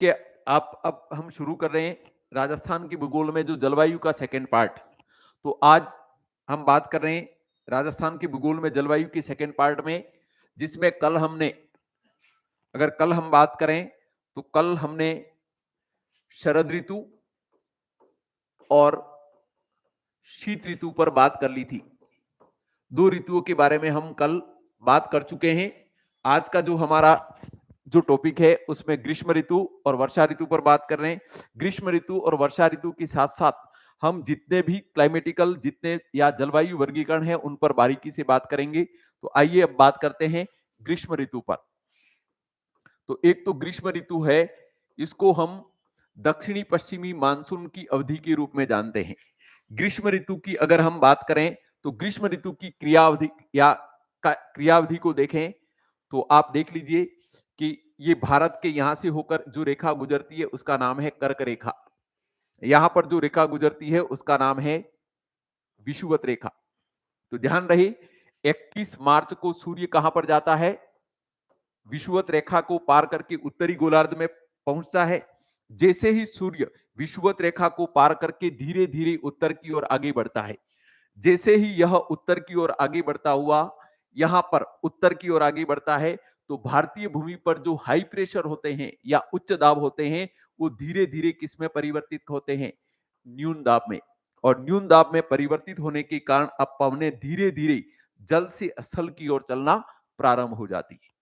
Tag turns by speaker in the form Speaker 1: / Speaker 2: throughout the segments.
Speaker 1: देखिए, आप अब हम शुरू कर रहे हैं राजस्थान की भूगोल में जो जलवायु का सेकंड पार्ट। तो आज हम बात कर रहे हैं राजस्थान की भूगोल में जलवायु की सेकंड पार्ट में, जिसमें कल हमने, अगर कल हम बात करें तो कल हमने शरद ऋतु और शीत ऋतु पर बात कर ली थी। दो ऋतुओं के बारे में हम कल बात कर चुके हैं। आज का जो हमारा जो टॉपिक है उसमें ग्रीष्म ऋतु और वर्षा ऋतु पर बात कर रहे हैं। ग्रीष्म ऋतु और वर्षा ऋतु के साथ साथ हम जितने भी क्लाइमेटिकल जितने या जलवायु वर्गीकरण है उन पर बारीकी से बात करेंगे। तो आइए अब बात करते हैं ग्रीष्म ऋतु पर। तो एक तो ग्रीष्म ऋतु है, इसको हम दक्षिणी पश्चिमी मानसून की अवधि के रूप में जानते हैं। ग्रीष्म ऋतु की अगर हम बात करें तो ग्रीष्म ऋतु की क्रियावधि या क्रियावधि को देखें तो आप देख लीजिए कि ये भारत के यहां से होकर जो रेखा गुजरती है उसका नाम है कर्क रेखा। यहां पर जो रेखा गुजरती है उसका नाम है विषुवत रेखा। तो ध्यान रहे 21 मार्च को सूर्य कहां पर जाता है? विषुवत रेखा को पार करके उत्तरी गोलार्ध में पहुंचता है। जैसे ही सूर्य विषुवत रेखा को पार करके धीरे धीरे उत्तर की ओर आगे बढ़ता है, जैसे ही यह उत्तर की ओर आगे बढ़ता हुआ यहां पर उत्तर की ओर आगे बढ़ता है, तो भारतीय भूमि पर जो हाई प्रेशर होते हैं या उच्च दाब होते हैं वो धीरे धीरे किस में परिवर्तित होते हैं? न्यून दाब में। और न्यून दाब में परिवर्तित होने के कारण अब पवनें धीरे धीरे जल से स्थल की ओर चलना प्रारंभ हो जाती है।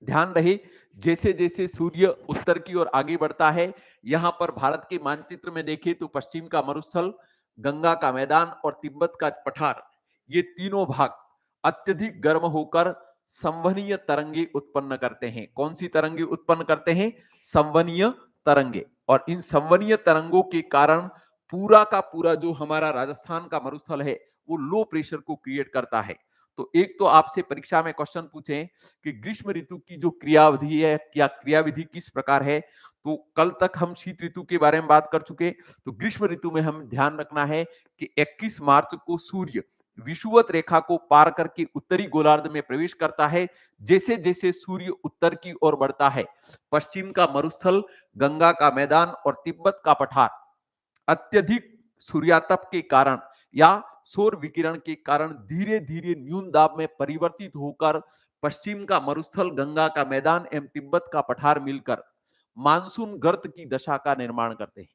Speaker 1: ध्यान रहे, जैसे जैसे सूर्य उत्तर की ओर आगे बढ़ता है, यहां पर भारत के मानचित्र में देखें तो पश्चिम का मरुस्थल, गंगा का मैदान और तिब्बत का पठार, ये तीनों भाग अत्यधिक गर्म होकर संवहनीय तरंगे उत्पन्न करते हैं। कौन सी तरंगे उत्पन्न करते हैं? संवहनीय तरंगे। और इन संवहनीय तरंगों के कारण पूरा का पूरा जो हमारा राजस्थान का मरुस्थल है वो लो प्रेशर को क्रिएट करता है। तो एक तो आपसे परीक्षा में क्वेश्चन पूछे कि ग्रीष्म ऋतु की जो क्रियाविधि है या क्रियाविधि किस प्रकार है, तो कल तक हम शीत ऋतु के बारे में बात कर चुके। तो ग्रीष्म ऋतु में हम ध्यान रखना है कि 21 मार्च को सूर्य विषुवत रेखा को पार करके उत्तरी गोलार्ध में प्रवेश करता है। जैसे जैसे सूर्य उत्तर की ओर बढ़ता है, पश्चिम का मरुस्थल, गंगा का मैदान और तिब्बत का पठार अत्यधिक सूर्यातप के कारण या सौर विकिरण के कारण धीरे धीरे न्यून दाब में परिवर्तित होकर पश्चिम का मरुस्थल, गंगा का मैदान एवं तिब्बत का पठार मिलकर मानसून गर्त की दशा का निर्माण करते हैं।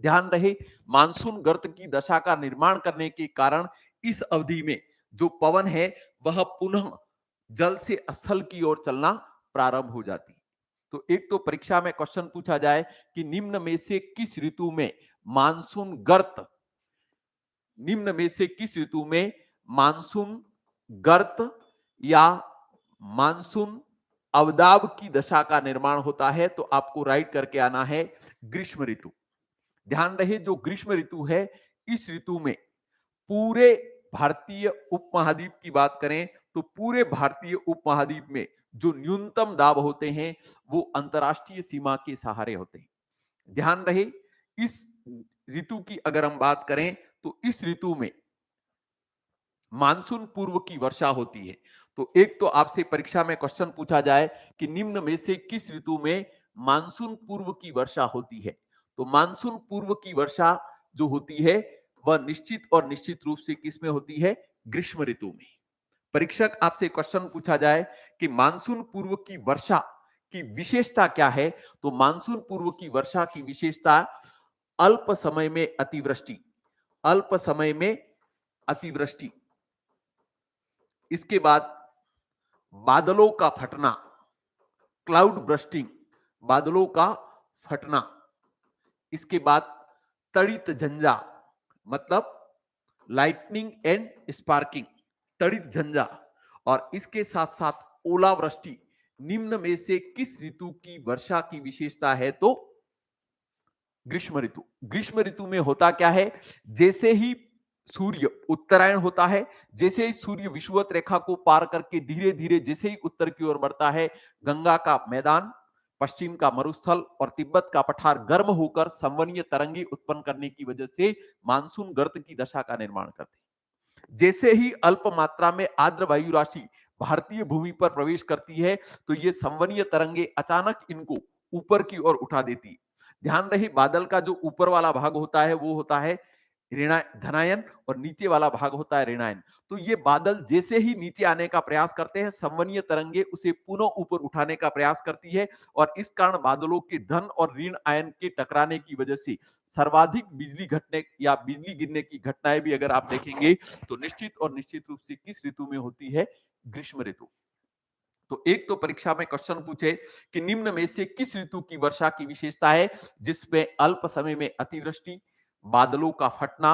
Speaker 1: ध्यान रहे, मानसून गर्त की दशा का निर्माण करने के कारण इस अवधि में जो पवन है वह पुनः जल से स्थल की ओर चलना प्रारंभ हो जाती है। तो एक तो परीक्षा में क्वेश्चन पूछा जाए कि निम्न में से किस ऋतु में मानसून गर्त, निम्न में से किस ऋतु में मानसून गर्त या मानसून अवदाब की दशा का निर्माण होता है? तो आपको राइट करके आना है ग्रीष्म ऋतु। ध्यान रहे, जो ग्रीष्म ऋतु है इस ऋतु में पूरे भारतीय उपमहाद्वीप की बात करें तो पूरे भारतीय उपमहाद्वीप में जो न्यूनतम दाब होते हैं वो अंतरराष्ट्रीय सीमा के सहारे होते हैं। ध्यान रहे, इस ऋतु की अगर हम बात करें तो इस ऋतु में मानसून पूर्व की वर्षा होती है। तो एक तो आपसे परीक्षा में क्वेश्चन पूछा जाए कि निम्न में से किस ऋतु में मानसून पूर्व की वर्षा होती है? तो मानसून पूर्व की वर्षा जो होती है वह निश्चित और निश्चित रूप से किस में होती है? ग्रीष्म ऋतु में। परीक्षक आपसे क्वेश्चन पूछा जाए कि मानसून पूर्व की वर्षा की विशेषता क्या है? तो मानसून पूर्व की वर्षा की विशेषता अल्प समय में अतिवृष्टि, अल्प समय में अतिवृष्टि, इसके बाद बादलों का फटना, क्लाउड ब्रस्टिंग, बादलों का फटना, इसके बाद तड़ित झंझा मतलब लाइटनिंग एंड स्पार्किंग, तड़ित झंझा, और इसके साथ साथ ओलावृष्टि निम्न में से किस ऋतु की वर्षा की विशेषता है? तो ग्रीष्म ऋतु। ग्रीष्म ऋतु में होता क्या है, जैसे ही सूर्य उत्तरायण होता है, जैसे ही सूर्य विषुवत रेखा को पार करके धीरे धीरे जैसे ही उत्तर की ओर बढ़ता है, गंगा का मैदान, पश्चिम का मरुस्थल और तिब्बत का पठार गर्म होकर संवहनीय तरंगे उत्पन्न करने की वजह से मानसून गर्त की दशा का निर्माण करते हैं। जैसे ही अल्प मात्रा में आर्द्र वायु राशि भारतीय भूमि पर प्रवेश करती है तो ये संवहनीय तरंगे अचानक इनको ऊपर की ओर उठा देती है। ध्यान रहे बादल का जो ऊपर वाला भाग होता है वो होता है ऋण धनायन और नीचे वाला भाग होता है ऋणायन। तो ये बादल जैसे ही नीचे आने का प्रयास करते हैं, संवहनीय तरंगे उसे पुनः ऊपर उठाने का प्रयास करती है और इस कारण बादलों के धन और ऋण आयन के टकराने की वजह से सर्वाधिक बिजली घटने या बिजली गिरने की घटनाएं भी अगर आप देखेंगे तो निश्चित रूप से किस ऋतु में होती है? ग्रीष्म ऋतु। तो एक तो परीक्षा में क्वेश्चन पूछे कि निम्न में से किस ऋतु की वर्षा की विशेषता है जिसमें अल्प समय में अतिवृष्टि, बादलों का फटना,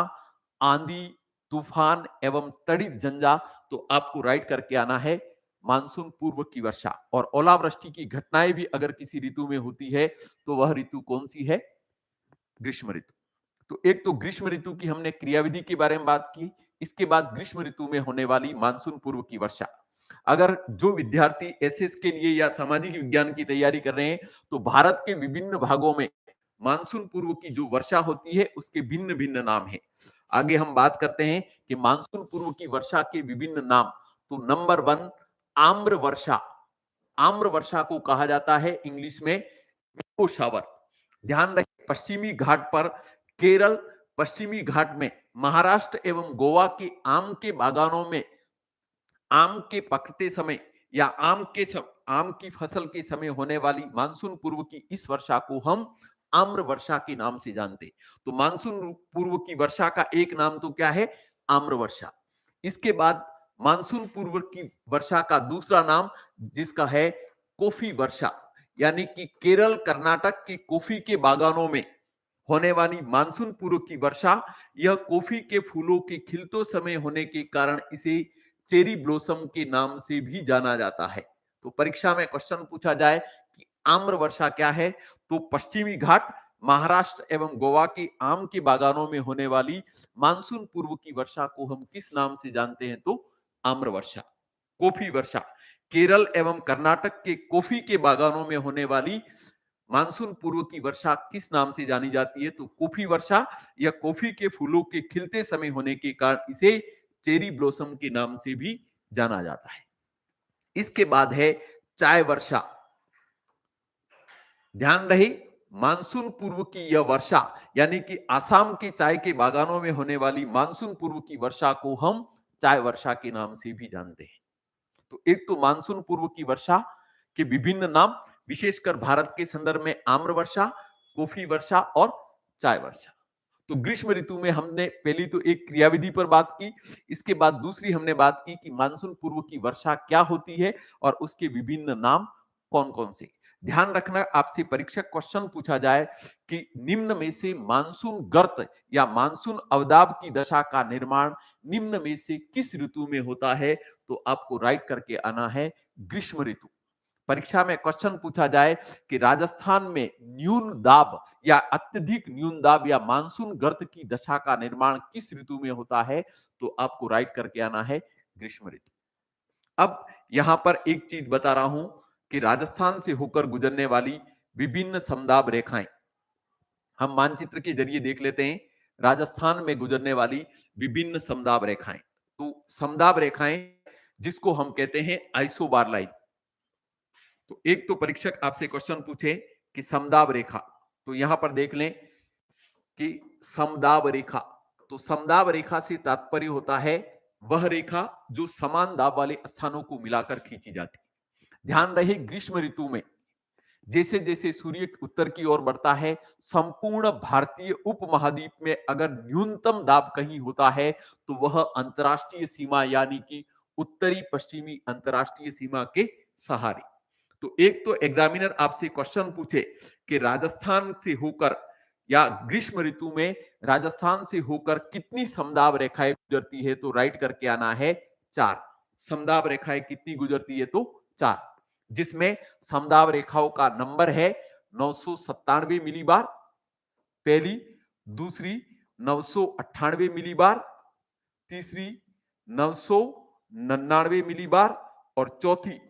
Speaker 1: आंधी, तूफान एवं तड़ित झंझा। तो आपको राइट करके आना है मानसून पूर्व की वर्षा। और ओलावृष्टि की घटनाएं भी अगर किसी ऋतु में होती है तो वह ऋतु कौन सी है? ग्रीष्म ऋतु। तो एक तो ग्रीष्म ऋतु की हमने क्रियाविधि के बारे में बात की। इसके बाद ग्रीष्म ऋतु में होने वाली मानसून पूर्व की वर्षा। अगर जो विद्यार्थी एसएस के लिए या सामाजिक विज्ञान की तैयारी कर रहे हैं तो भारत के विभिन्न भागों में मानसून पूर्व की जो वर्षा होती है उसके भिन्न भिन्न नाम है। आगे हम बात करते हैं कि मानसून पूर्व की वर्षा के विभिन्न नाम। तो नंबर 1 आम्र वर्षा। आम्र वर्षा को कहा जाता है इंग्लिश में मैंगो शावर। ध्यान रखें पश्चिमी घाट पर केरल, पश्चिमी घाट में महाराष्ट्र एवं गोवा के आम के बागानों में आम के पकते समय या आम की फसल के समय होने वाली मानसून पूर्व की इस वर्षा को हम आम्र वर्षा के नाम से जानते हैं। तो मानसून पूर्व की वर्षा का एक नाम तो क्या है? आम्र वर्षा। इसके बाद मानसून पूर्व की वर्षा का दूसरा नाम जिसका है कॉफी वर्षा, यानी कि केरल कर्नाटक के कॉफी के बागानों में होने वाली मानसून पूर्व की वर्षा। यह कॉफी के फूलों के खिलते समय होने के कारण इसे चेरी ब्लॉसम के नाम से भी जाना जाता है। तो परीक्षा में क्वेश्चन पूछा जाए कि आम्र वर्षा क्या है, तो पश्चिमी घाट, महाराष्ट्र एवं गोवा के आम के बागानों में होने वाली मानसून पूर्व की वर्षा को हम किस नाम से जानते हैं? तो आम्र वर्षा। कॉफी वर्षा, केरल एवं कर्नाटक के कॉफी के बागानों में होने वाली मानसून पूर्व की वर्षा किस नाम से जानी जाती है? तो कॉफी वर्षा। या कॉफी के फूलों के खिलते समय होने के कारण इसे चेरी ब्लॉसम के नाम से भी जाना जाता है। इसके बाद है चाय वर्षा। ध्यान रहे मानसून पूर्व की यह वर्षा यानी कि आसाम के चाय के बागानों में होने वाली मानसून पूर्व की वर्षा को हम चाय वर्षा के नाम से भी जानते हैं। तो एक तो मानसून पूर्व की वर्षा के विभिन्न नाम, विशेषकर भारत के संदर्भ में आम्र वर्षा, कॉफी वर्षा और चाय वर्षा। तो ग्रीष्म ऋतु में हमने पहली तो एक क्रियाविधि पर बात की। इसके बाद दूसरी हमने बात की कि मानसून पूर्व की वर्षा क्या होती है और उसके विभिन्न नाम कौन कौन से। ध्यान रखना आपसे परीक्षक क्वेश्चन पूछा जाए कि निम्न में से मानसून गर्त या मानसून अवदाब की दशा का निर्माण निम्न में से किस ऋतु में होता है? तो आपको राइट करके आना है ग्रीष्म ऋतु। परीक्षा में क्वेश्चन पूछा जाए कि राजस्थान में न्यून दाब या अत्यधिक न्यून दाब या मानसून गर्त की दशा का निर्माण किस ऋतु में होता है? तो आपको राइट करके आना है ग्रीष्म ऋतु। अब यहां पर एक चीज बता रहा हूं कि राजस्थान से होकर गुजरने वाली विभिन्न समदाब रेखाएं हम मानचित्र के जरिए देख लेते हैं। राजस्थान में गुजरने वाली विभिन्न समदाब रेखाएं, तो समदाब रेखाएं जिसको हम कहते हैं आइसोबार लाइन। तो एक तो परीक्षक आपसे क्वेश्चन पूछे कि समदाब रेखा, तो यहां पर देख लें कि समदाब रेखा, तो समदाब रेखा से तात्पर्य होता है वह रेखा जो समान दाब वाले स्थानों को मिलाकर खींची जाती है। ध्यान रहे ग्रीष्म ऋतु में जैसे जैसे सूर्य उत्तर की ओर बढ़ता है, संपूर्ण भारतीय उपमहाद्वीप में अगर न्यूनतम दाब कहीं होता है तो वह अंतरराष्ट्रीय सीमा यानी कि उत्तरी पश्चिमी अंतरराष्ट्रीय सीमा के सहारे। तो एक तो एग्जामिनर आपसे क्वेश्चन पूछे कि राजस्थान से होकर या ग्रीष्म ऋतु में राजस्थान से होकर कितनी समदाब रेखाएं गुजरती है? तो राइट करके आना है 4। समदाब रेखाएं कितनी गुजरती है? तो 4, जिसमें समदाब रेखाओं का नंबर है 997 मिलीबार पहली, दूसरी 998 मिलीबार, तीसरी 999 मिलीबार और चौथी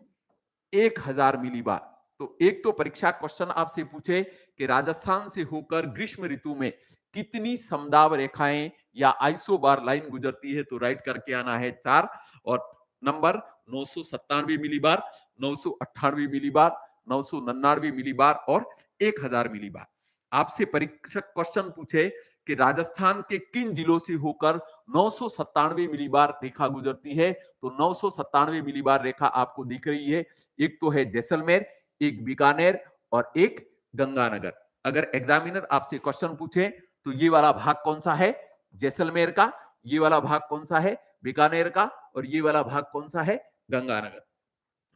Speaker 1: 1000 मिलीबार। तो एक तो परीक्षा क्वेश्चन आपसे पूछे कि राजस्थान से होकर ग्रीष्म ऋतु में कितनी समदाब रेखाएं या आइसोबार लाइन गुजरती है? तो राइट करके आना है 4 और नंबर 997 मिलीबार, 998 मिलीबार, 999 मिलीबार और 1000 मिलीबार। आपसे परीक्षक क्वेश्चन पूछे कि राजस्थान के किन जिलों से होकर 997 मिलीबार रेखा गुजरती है, तो 997 मिलीबार रेखा आपको दिख रही है। एक तो है जैसलमेर, एक बीकानेर और एक गंगानगर। अगर एग्जामिनर आपसे क्वेश्चन पूछे तो ये वाला भाग कौन सा है, जैसलमेर का, ये वाला भाग कौन सा है, बीकानेर का, और ये वाला भाग कौन सा है, गंगानगर।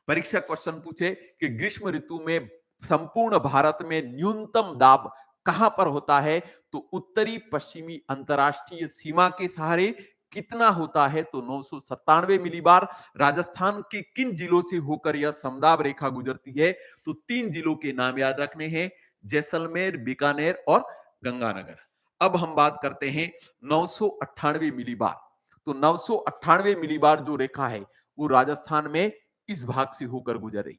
Speaker 1: परीक्षा क्वेश्चन पूछे कि ग्रीष्म ऋतु में संपूर्ण भारत में न्यूनतम दाब कहां पर होता है, तो उत्तरी पश्चिमी अंतरराष्ट्रीय सीमा के सहारे कितना होता है, तो 997 मिलीबार। राजस्थान के किन जिलों से होकर यह समदाब रेखा गुजरती है, तो 3 जिलों के नाम याद रखने हैं, जैसलमेर, बीकानेर और गंगानगर। अब हम बात करते हैं 998 मिलीबार। तो 998 मिलीबार जो रेखा है वो राजस्थान में इस भाग से होकर गुजर रही।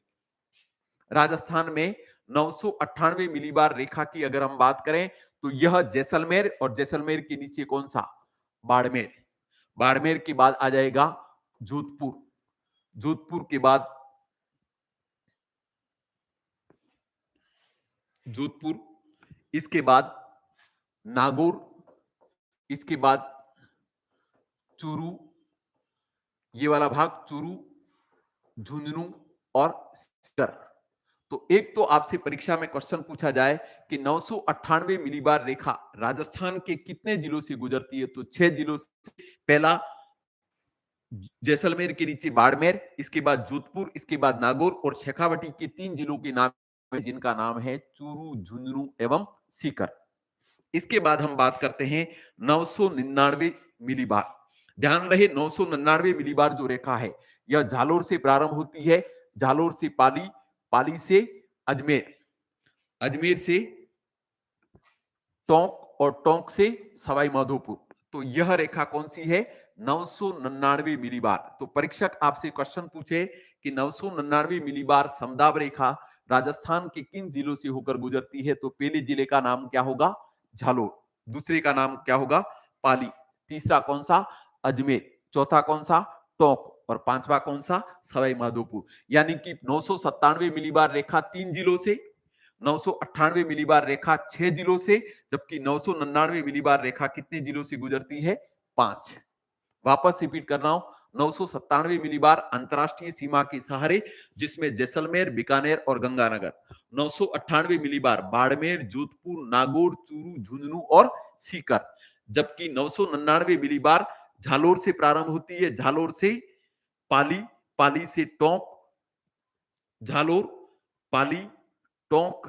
Speaker 1: राजस्थान में 998 मिलीबार रेखा की अगर हम बात करें तो यह जैसलमेर, और जैसलमेर के नीचे कौन सा, बाड़मेर। बाड़मेर के बाद आ जाएगा जोधपुर, जोधपुर के बाद जोधपुर, इसके बाद नागौर, इसके बाद चूरू, ये वाला भाग चूरू, झुंझुनू और सीकर। तो एक तो आपसे परीक्षा में क्वेश्चन पूछा जाए कि 998 मिलीबार रेखा राजस्थान के कितने जिलों से गुजरती है, तो 6 जिलों से। पहला जैसलमेर के नीचे बाड़मेर, इसके बाद जोधपुर, इसके बाद नागौर, और शेखावटी के 3 जिलों के नाम है जिनका नाम है चूरू, झुंझुनू एवं सीकर। इसके बाद हम बात करते हैं 999 मिलीबार। ध्यान रहे 999 मिलीबार जो रेखा है यह जालोर से प्रारंभ होती है, जालोर से पाली, पाली से अजमेर, अजमेर से टोंक और टोंक से सवाई माधोपुर। तो यह रेखा कौन सी है, 999 मिलीबार। तो परीक्षक आपसे क्वेश्चन पूछे कि 999 मिलीबार समदाब रेखा राजस्थान के किन जिलों से होकर गुजरती है, तो पहले जिले का नाम क्या होगा, झालोर, दूसरे का नाम क्या होगा, पाली, तीसरा कौन सा, अजमेर, चौथा कौन सा, टोंक, और पांचवा कौन सा, सवाई माधोपुर। यानी कि 997 मिलीबार रेखा 3 जिलों से, 998 मिलीबार रेखा 6 जिलों से, जबकि 999 मिलीबार रेखा कितने जिलों से गुजरती है, 5। वापस रिपीट कर रहा हूं, 997 मिलीबार अंतरराष्ट्रीय सीमा के सहारे, जिसमें जैसलमेर, बीकानेर और गंगानगर। 998 मिलीबार बाड़मेर, जोधपुर, नागौर, चूरू, झुंझुनू और सीकर। जबकि 999 मिलीबार झालोर से प्रारंभ होती है, झालोर से पाली, पाली से टोंक, झालोर, पाली, टोंक,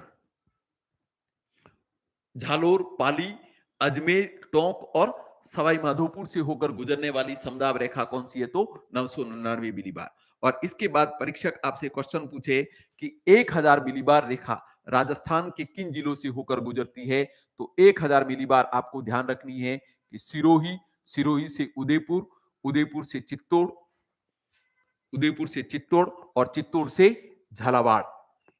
Speaker 1: झालोर, पाली, अजमेर, टोंक और सवाई माधोपुर से होकर गुजरने वाली समदाब रेखा कौन सी है, तो 999 मिलीबार। और इसके बाद परीक्षक आपसे क्वेश्चन पूछे कि 1000 मिलीबार रेखा राजस्थान के किन जिलों से होकर गुजरती है, तो 1000 मिलीबार आपको ध्यान रखनी है कि सिरोही, सिरोही से उदयपुर, उदयपुर से चित्तौड़, उदयपुर से चित्तौड़ और चित्तौड़ से झालावाड़।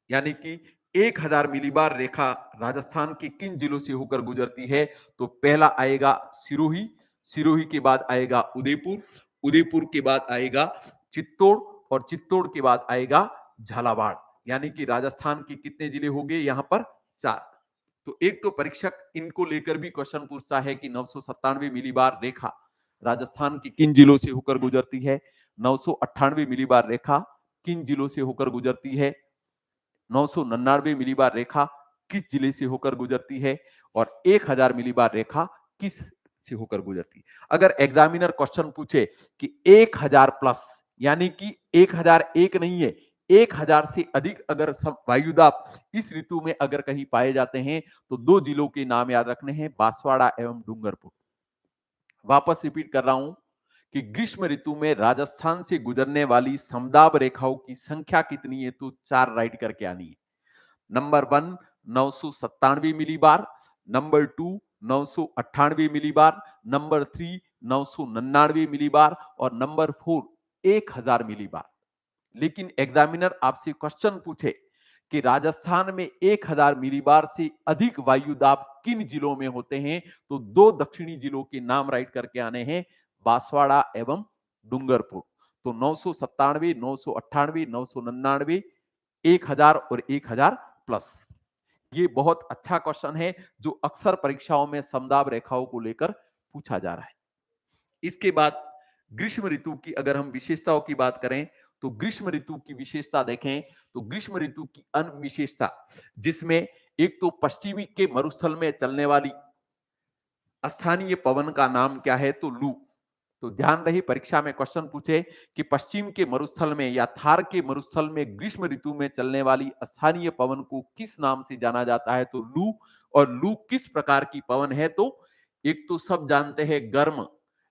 Speaker 1: यानी कि 1000 मिलीबार रेखा राजस्थान के किन जिलों से होकर गुजरती है, तो पहला आएगा सिरोही, सिरोही के बाद आएगा उदयपुर, उदयपुर के बाद आएगा चित्तौड़ और चित्तौड़ के बाद आएगा झालावाड़। यानी कि राजस्थान के कितने जिले हो गए यहां पर, 4। तो एक तो परीक्षक इनको लेकर भी क्वेश्चन पूछता है कि 997 मिलीबार रेखा राजस्थान की किन जिलों से होकर गुजरती है, 998 मिलीबार रेखा किन जिलों से होकर गुजरती है, 999 मिलीबार रेखा किस जिले से होकर गुजरती है, और 1000 मिलीबार रेखा किस से होकर गुजरती है। अगर एग्जामिनर क्वेश्चन पूछे कि 1000 प्लस, यानी कि 1001 नहीं है, 1000 से अधिक अगर वायुदाब इस ऋतु में अगर कहीं पाए जाते हैं, तो 2 जिलों के नाम याद रखने हैं, बांसवाड़ा एवं डूंगरपुर। वापस रिपीट कर रहा हूं कि ग्रीष्म ऋतु में राजस्थान से गुजरने वाली समदाब रेखाओं की संख्या कितनी है, तो 4 राइट करके आनी है। Number 1 997 millibar, number 2 998 millibar, number 3 999 millibar और नंबर 4 1000 मिलीबार। लेकिन एग्जामिनर आपसे क्वेश्चन पूछे कि राजस्थान में 1000 मिलीबार से अधिक वायुदाब किन जिलों में होते हैं, तो 2 दक्षिणी जिलों के नाम राइट करके आने हैं, बांसवाड़ा एवं डूंगरपुर। तो 997, 998, 999, 1000 और 1000 प्लस। ये बहुत अच्छा क्वेश्चन है जो अक्सर परीक्षाओं में समदाब रेखाओं को लेकर पूछा जा रहा है। इसके बाद ग्रीष्म ऋतु की अगर हम विशेषताओं की बात करें तो ग्रीष्म ऋतु की विशेषता देखें तो ग्रीष्म ऋतु की अन्य विशेषता जिसमें एक तो पश्चिमी के मरुस्थल में चलने वाली स्थानीय पवन का नाम क्या है तो लू। तो ध्यान रहे परीक्षा में क्वेश्चन पूछे कि पश्चिम के मरुस्थल में या थार के मरुस्थल में ग्रीष्म ऋतु में चलने वाली स्थानीय पवन को किस नाम से जाना जाता है तो लू। और लू किस प्रकार की पवन है तो एक तो सब जानते हैं गर्म,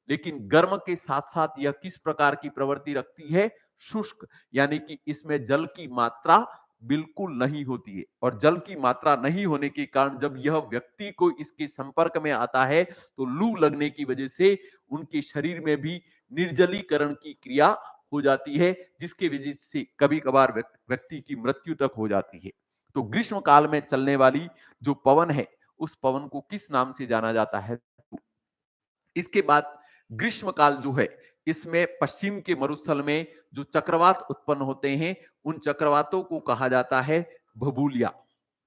Speaker 1: लेकिन गर्म के साथ साथ यह किस प्रकार की प्रवृत्ति रखती है शुष्क, यानी कि इसमें जल की मात्रा बिल्कुल नहीं होती है। और जल की मात्रा नहीं होने के कारण जब यह व्यक्ति को इसके संपर्क में आता है तो लू लगने की वजह से उनके शरीर में भी निर्जलीकरण की क्रिया हो जाती है, जिसके वजह से कभी कभार व्यक्ति की मृत्यु तक हो जाती है। तो ग्रीष्म काल में चलने वाली जो पवन है उस पवन को किस नाम से जाना जाता है। इसके बाद ग्रीष्म काल जो है इसमें पश्चिम के मरुस्थल में जो चक्रवात उत्पन्न होते हैं उन चक्रवातों को कहा जाता है भभूलिया।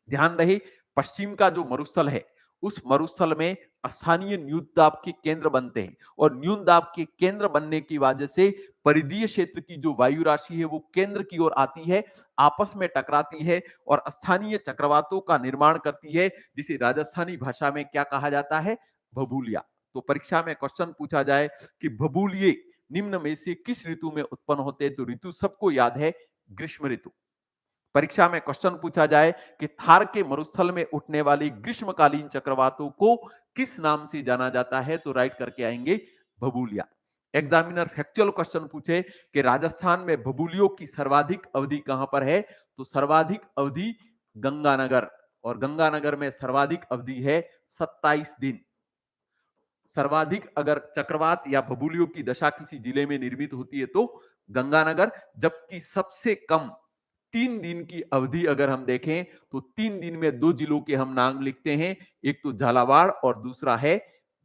Speaker 1: ध्यान रहे पश्चिम का जो मरुस्थल है उस मरुस्थल में स्थानीय न्यून दाब के केंद्र बनते हैं और न्यून दाब के केंद्र बनने की वजह से परिधीय क्षेत्र की जो वायु राशि है वो केंद्र की ओर आती है, आपस में टकराती है और स्थानीय चक्रवातों का निर्माण करती है, जिसे राजस्थानी भाषा में क्या कहा जाता है भभूलिया। तो परीक्षा में क्वेश्चन पूछा जाए कि भभूलिये निम्न में से किस ऋतु में उत्पन्न होते हैं तो ऋतु सबको याद है ग्रीष्म ऋतु। परीक्षा में क्वेश्चन पूछा जाए कि थार के मरुस्थल में उठने वाली ग्रीष्मकालीन चक्रवातों को किस नाम से जाना जाता है तो राइट करके आएंगे भभूलिया। एग्जामिनर फैक्चुअल क्वेश्चन पूछे कि राजस्थान में भभूलियों की सर्वाधिक अवधि कहां पर है तो सर्वाधिक अवधि गंगानगर, और गंगानगर में सर्वाधिक अवधि है 27 दिन। सर्वाधिक अगर चक्रवात या भभूलियों की दशा किसी जिले में निर्मित होती है तो गंगानगर, जबकि सबसे कम 3 दिन की अवधि अगर हम देखें तो 3 दिन में 2 जिलों के हम नाम लिखते हैं, एक तो झालावाड़ और दूसरा है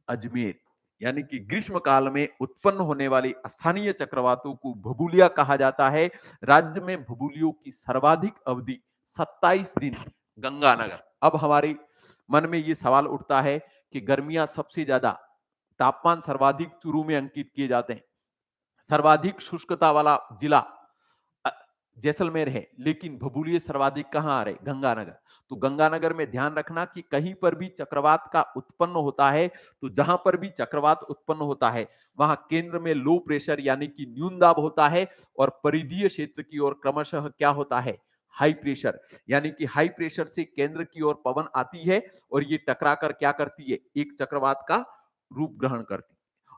Speaker 1: अजमेर। यानी कि ग्रीष्म काल में उत्पन्न होने वाली स्थानीय चक्रवातों को भभूलिया कहा जाता है। राज्य में भभूलियों की सर्वाधिक अवधि 27 दिन गंगानगर। अब हमारे मन में यह सवाल उठता है कि गर्मियां सबसे ज्यादा तापमान सर्वाधिक चूरू में अंकित किए जाते हैं, सर्वाधिक शुष्कता वाला जिला जैसलमेर है, लेकिन भभूलिये सर्वाधिक कहां आ रहे गंगानगर। तो गंगानगर में ध्यान रखना कि कहीं पर भी चक्रवात का उत्पन्न होता है तो जहां पर भी चक्रवात उत्पन्न होता है वहां केंद्र में लो प्रेशर यानी कि न्यून दाब होता है और परिधीय क्षेत्र की ओर क्रमशः क्या होता है हाई प्रेशर, यानी कि हाई प्रेशर से केंद्र की ओर पवन आती है और ये टकराकर क्या करती है एक चक्रवात का रूप ग्रहण करती है।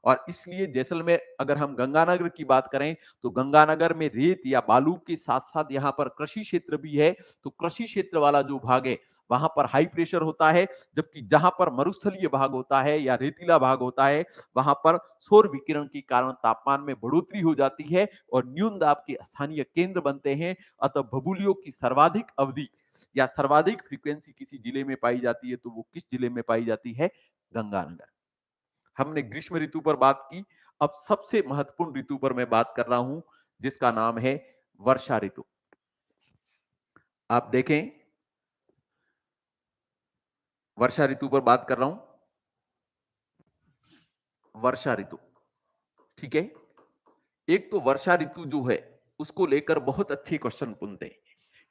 Speaker 1: और इसलिए जैसलमेर अगर हम गंगानगर की बात करें तो गंगानगर में रेत या बालू के साथ साथ यहाँ पर कृषि क्षेत्र भी है, तो कृषि क्षेत्र वाला जो भाग है वहां पर हाई प्रेशर होता है, जबकि जहां पर मरुस्थलीय भाग होता है या रेतीला भाग होता है वहां पर सौर विकिरण के कारण तापमान में बढ़ोतरी हो जाती है और न्यून दाब के स्थानीय केंद्र बनते हैं। अतः भभूलियों की सर्वाधिक अवधि या सर्वाधिक फ्रीक्वेंसी किसी जिले में पाई जाती है तो वो किस जिले में पाई जाती है गंगानगर। हमने ग्रीष्म ऋतु पर बात की, अब सबसे महत्वपूर्ण ऋतु पर मैं बात कर रहा हूं जिसका नाम है वर्षा ऋतु। आप देखें वर्षा ऋतु पर बात कर रहा हूं, वर्षा ऋतु ठीक है। एक तो वर्षा ऋतु जो है उसको लेकर बहुत अच्छे क्वेश्चन पूछते हैं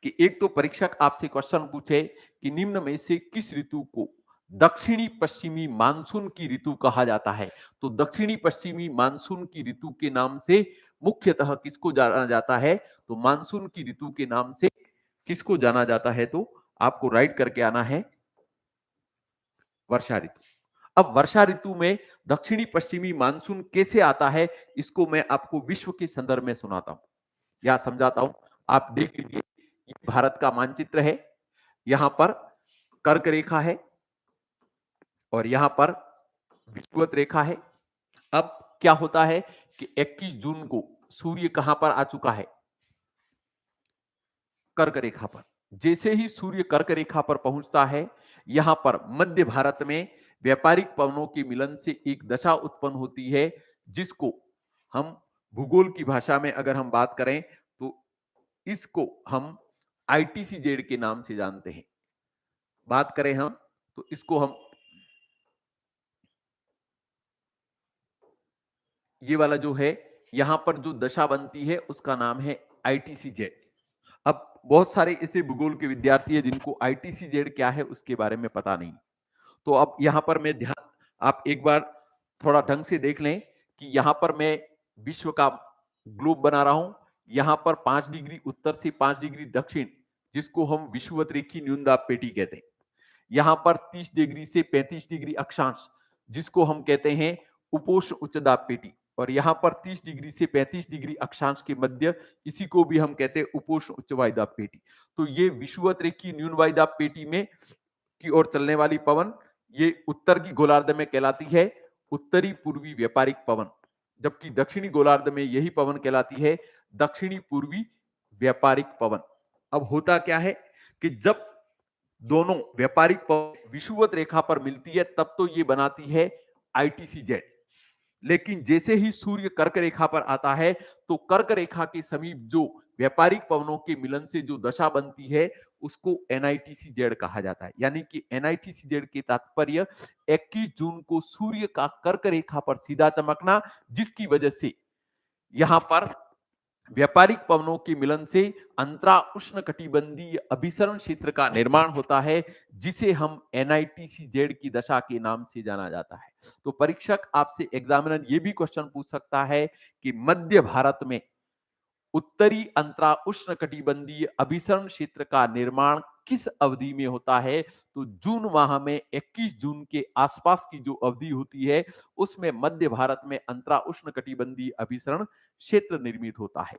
Speaker 1: कि एक तो परीक्षक आपसे क्वेश्चन पूछे कि निम्न में से किस ऋतु को दक्षिणी पश्चिमी मानसून की ऋतु कहा जाता है तो दक्षिणी पश्चिमी मानसून की ऋतु के नाम से मुख्यतः किसको जाना जाता है तो मानसून की ऋतु के नाम से किसको जाना जाता है तो आपको राइट करके आना है वर्षा ऋतु। अब वर्षा ऋतु में दक्षिणी पश्चिमी मानसून कैसे आता है इसको मैं आपको विश्व के संदर्भ में सुनाता हूं या समझाता हूं। आप देख लीजिए ये भारत का मानचित्र है, यहां पर कर्क रेखा है और यहां पर विषुवत रेखा है। अब क्या होता है कि 21 जून को सूर्य कहां पर आ चुका है कर्क रेखा पर। जैसे ही सूर्य कर्क रेखा पर पहुंचता है यहां पर मध्य भारत में व्यापारिक पवनों के मिलन से एक दशा उत्पन्न होती है जिसको हम भूगोल की भाषा में अगर हम बात करें तो इसको हम ITCZ के नाम से जानते हैं। बात करें हम तो इसको हम ये वाला जो है यहां पर जो दशा बनती है उसका नाम है ITCZ। अब बहुत सारे ऐसे भूगोल के विद्यार्थी हैं जिनको ITCZ क्या है उसके बारे में पता नहीं। तो अब यहां पर मैं ध्यान आप एक बार थोड़ा ढंग से देख लें कि यहां पर मैं विश्व का ग्लोब बना रहा हूं। यहां पर 5 डिग्री उत्तर से 5 डिग्री दक्षिण, जिसको हम विषुवत रेखी न्यूनदाब पेटी कहते हैं। यहां पर 30 डिग्री से 35 डिग्री अक्षांश, जिसको हम कहते हैं उपोष्ण उच्च दाब पेटी, और यहां पर 30 डिग्री से 35 डिग्री अक्षांश के मध्य, इसी को भी हम कहते हैं उपोष्ण उच्च वायुदाब पेटी। तो ये विषुवत रेखी न्यून वायुदाब पेटी में की ओर चलने वाली पवन, ये उत्तर की गोलार्ध में कहलाती है उत्तरी पूर्वी व्यापारिक पवन, जबकि दक्षिणी गोलार्ध में यही पवन कहलाती है दक्षिणी पूर्वी व्यापारिक पवन। अब होता क्या है कि जब दोनों व्यापारिक पवन विषुवत रेखा पर मिलती है तब तो ये बनाती है ITCZ। लेकिन जैसे ही सूर्य कर्क रेखा पर आता है तो कर्क रेखा के समीप जो व्यापारिक पवनों के मिलन से जो दशा बनती है उसको NITCZ कहा जाता है। यानी कि NITCZ के तात्पर्य 21 जून को सूर्य का कर्क रेखा पर सीधा चमकना, जिसकी वजह से यहां पर व्यापारिक पवनों के मिलन से अंतरा उष्ण कटिबंधीय अभिसरण क्षेत्र का निर्माण होता है, जिसे हम NITCZ की दशा के नाम से जाना जाता है। तो परीक्षक आपसे एग्जामिनर ये भी क्वेश्चन पूछ सकता है कि मध्य भारत में उत्तरी अंतरा उष्ण कटिबंधीय अभिसरण क्षेत्र का निर्माण किस अवधि में होता है? तो जून माह में 21 जून के आसपास की जो अवधि होती है उसमें मध्य भारत में अंतरा उष्ण कटिबंधीय अभिसरण क्षेत्र निर्मित होता है।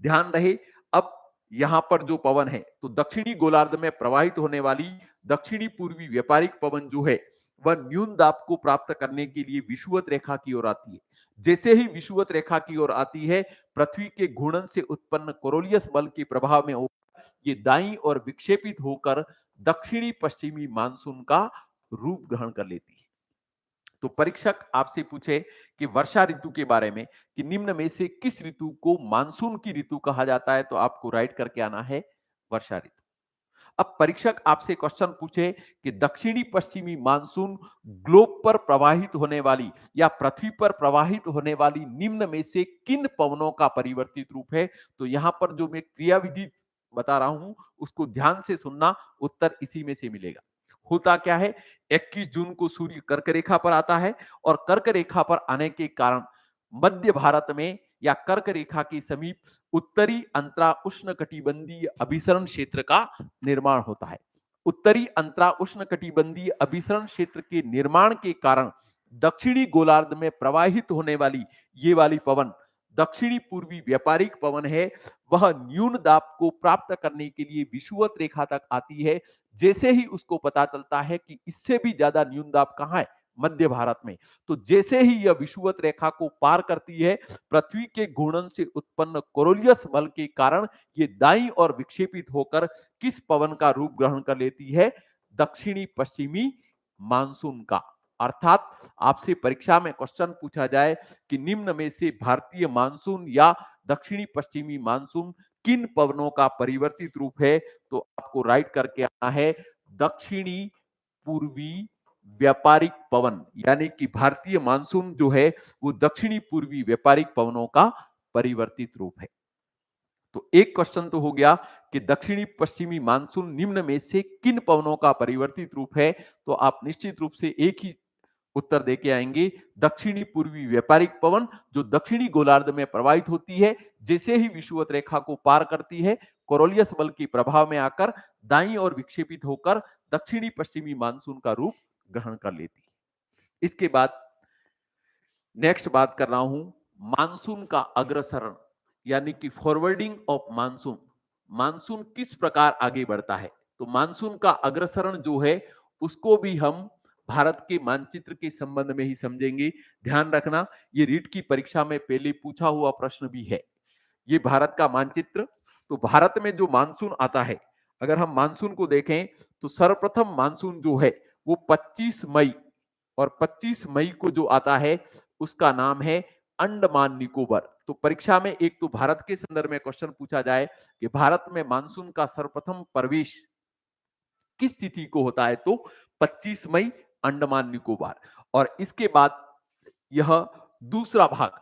Speaker 1: ध्यान रहे, अब यहां पर जो पवन है तो दक्षिणी गोलार्ध में प्रवाहित होने वाली दक्षिणी पूर्वी व्यापारिक पवन जो है वह न्यून दाब को प्राप्त करने के लिए विषुवत रेखा की ओर आती है। जैसे ही विषुवत रेखा की ओर आती है, पृथ्वी के घूर्णन से उत्पन्न कोरोलियस बल के प्रभाव में ये दाईं और विक्षेपित होकर दक्षिणी पश्चिमी मानसून का रूप ग्रहण कर लेती है। तो परीक्षक आपसे पूछे कि वर्षा ऋतु के बारे में कि निम्न में से किस ऋतु को मानसून की ऋतु कहा जाता है, तो आपको राइट करके आना है वर्षा ऋतु। अब परीक्षक आपसे क्वेश्चन पूछे कि दक्षिणी पश्चिमी मानसून ग्लोब पर प्रवाहित होने वाली या पृथ्वी पर प्रवाहित होने वाली निम्न में से किन पवनों का परिवर्तित रूप है, तो यहां पर जो मैं क्रियाविधि बता रहा हूं उसको ध्यान से सुनना, उत्तर इसी में से मिलेगा। होता क्या है, 21 जून को सूर्य कर्क रेखा पर आता है और कर्क रेखा पर आने के कारण मध्य भारत में या कर्क रेखा के समीप उत्तरी अंतरा उष्ण कटिबंधीय अभिसरण क्षेत्र का निर्माण होता है। उत्तरी अंतरा उष्ण कटिबंधीय अभिसरण क्षेत्र के निर्माण के कारण दक्षिणी गोलार्ध में प्रवाहित होने वाली ये वाली पवन दक्षिणी पूर्वी व्यापारिक पवन है, वह न्यून दाब को प्राप्त करने के लिए विषुवत रेखा तक आती है। जैसे ही उसको पता चलता है कि इससे भी ज्यादा न्यून दाब कहां है, मध्य भारत में, तो जैसे ही यह विषुवत रेखा को पार करती है, पृथ्वी के घूर्णन से उत्पन्न कोरोलियस बल के कारण ये दाईं और विक्षेपित होकर किस पवन का रूप ग्रहण कर लेती है, दक्षिणी पश्चिमी मानसून का। अर्थात आपसे परीक्षा में क्वेश्चन पूछा जाए कि निम्न में से भारतीय मानसून या दक्षिणी पश्चिमी मानसून किन पवनों का परिवर्तित रूप है, तो आपको राइट करके आना है दक्षिणी पूर्वी व्यापारिक पवन। यानी कि भारतीय मानसून जो है वो दक्षिणी पूर्वी व्यापारिक पवनों का परिवर्तित रूप है। तो एक क्वेश्चन तो हो गया कि दक्षिणी पश्चिमी मानसून निम्न में से किन पवनों का परिवर्तित रूप है, तो आप निश्चित रूप से एक ही उत्तर देके आएंगे, दक्षिणी पूर्वी व्यापारिक पवन जो दक्षिणी गोलार्ध में प्रवाहित होती है, जैसे ही विषुवत रेखा को पार करती है, कोरोलियस बल के प्रभाव में आकर दाईं और विक्षेपित होकर दक्षिणी पश्चिमी मानसून का रूप ग्रहण कर लेती है। इसके बाद नेक्स्ट बात कर रहा हूं मानसून का अग्रसरण, यानी कि फॉरवर्डिंग ऑफ मानसून। मानसून किस प्रकार आगे बढ़ता है, तो मानसून का अग्रसरण जो है उसको भी हम भारत के मानचित्र के संबंध में ही समझेंगे। ध्यान रखना, ये रीट की परीक्षा में पहले पूछा हुआ प्रश्न भी है। ये भारत का मानचित्र, तो भारत में जो मानसून आता है, अगर हम मानसून को देखें तो सर्वप्रथम मानसून जो है वो 25 मई, और 25 मई को जो आता है उसका नाम है अंडमान निकोबार। तो परीक्षा में एक तो भारत के संदर्भ में क्वेश्चन पूछा जाए कि भारत में मानसून का सर्वप्रथम प्रवेश किस तिथि को होता है, तो 25 मई अंडमान निकोबार। और इसके बाद यह दूसरा भाग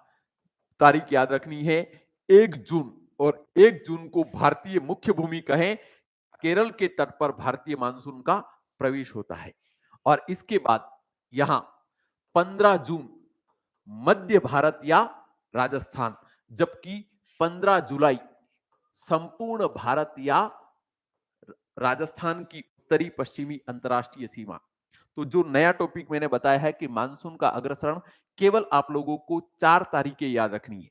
Speaker 1: तारीख याद रखनी है 1 जून, और 1 जून को भारतीय मुख्य भूमि कहें, केरल के तट पर भारतीय मानसून का प्रवेश होता है। और इसके बाद यहां 15 जून मध्य भारत या राजस्थान, जबकि 15 जुलाई संपूर्ण भारत या राजस्थान की उत्तरी पश्चिमी अंतरराष्ट्रीय सीमा। तो जो नया टॉपिक मैंने बताया है कि मानसून का अग्रसरण, केवल आप लोगों को 4 तारीखें याद रखनी है।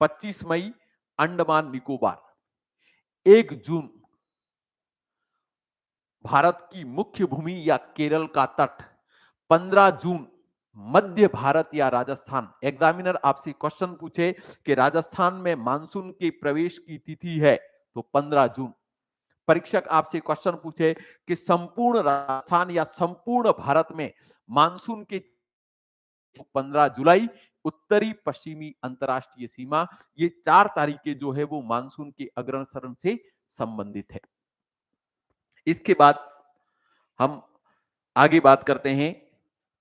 Speaker 1: 25 मई अंडमान निकोबार, 1 जून भारत की मुख्य भूमि या केरल का तट, 15 जून मध्य भारत या राजस्थान। एग्जामिनर आपसे क्वेश्चन पूछे कि राजस्थान में मानसून के प्रवेश की तिथि है, तो 15 जून। परीक्षक आपसे क्वेश्चन पूछे कि संपूर्ण राजस्थान या संपूर्ण भारत में मानसून के 15 जुलाई उत्तरी पश्चिमी अंतरराष्ट्रीय सीमा। ये 4 तारीखें जो है वो मानसून के अग्रसरण से संबंधित है। इसके बाद हम आगे बात करते हैं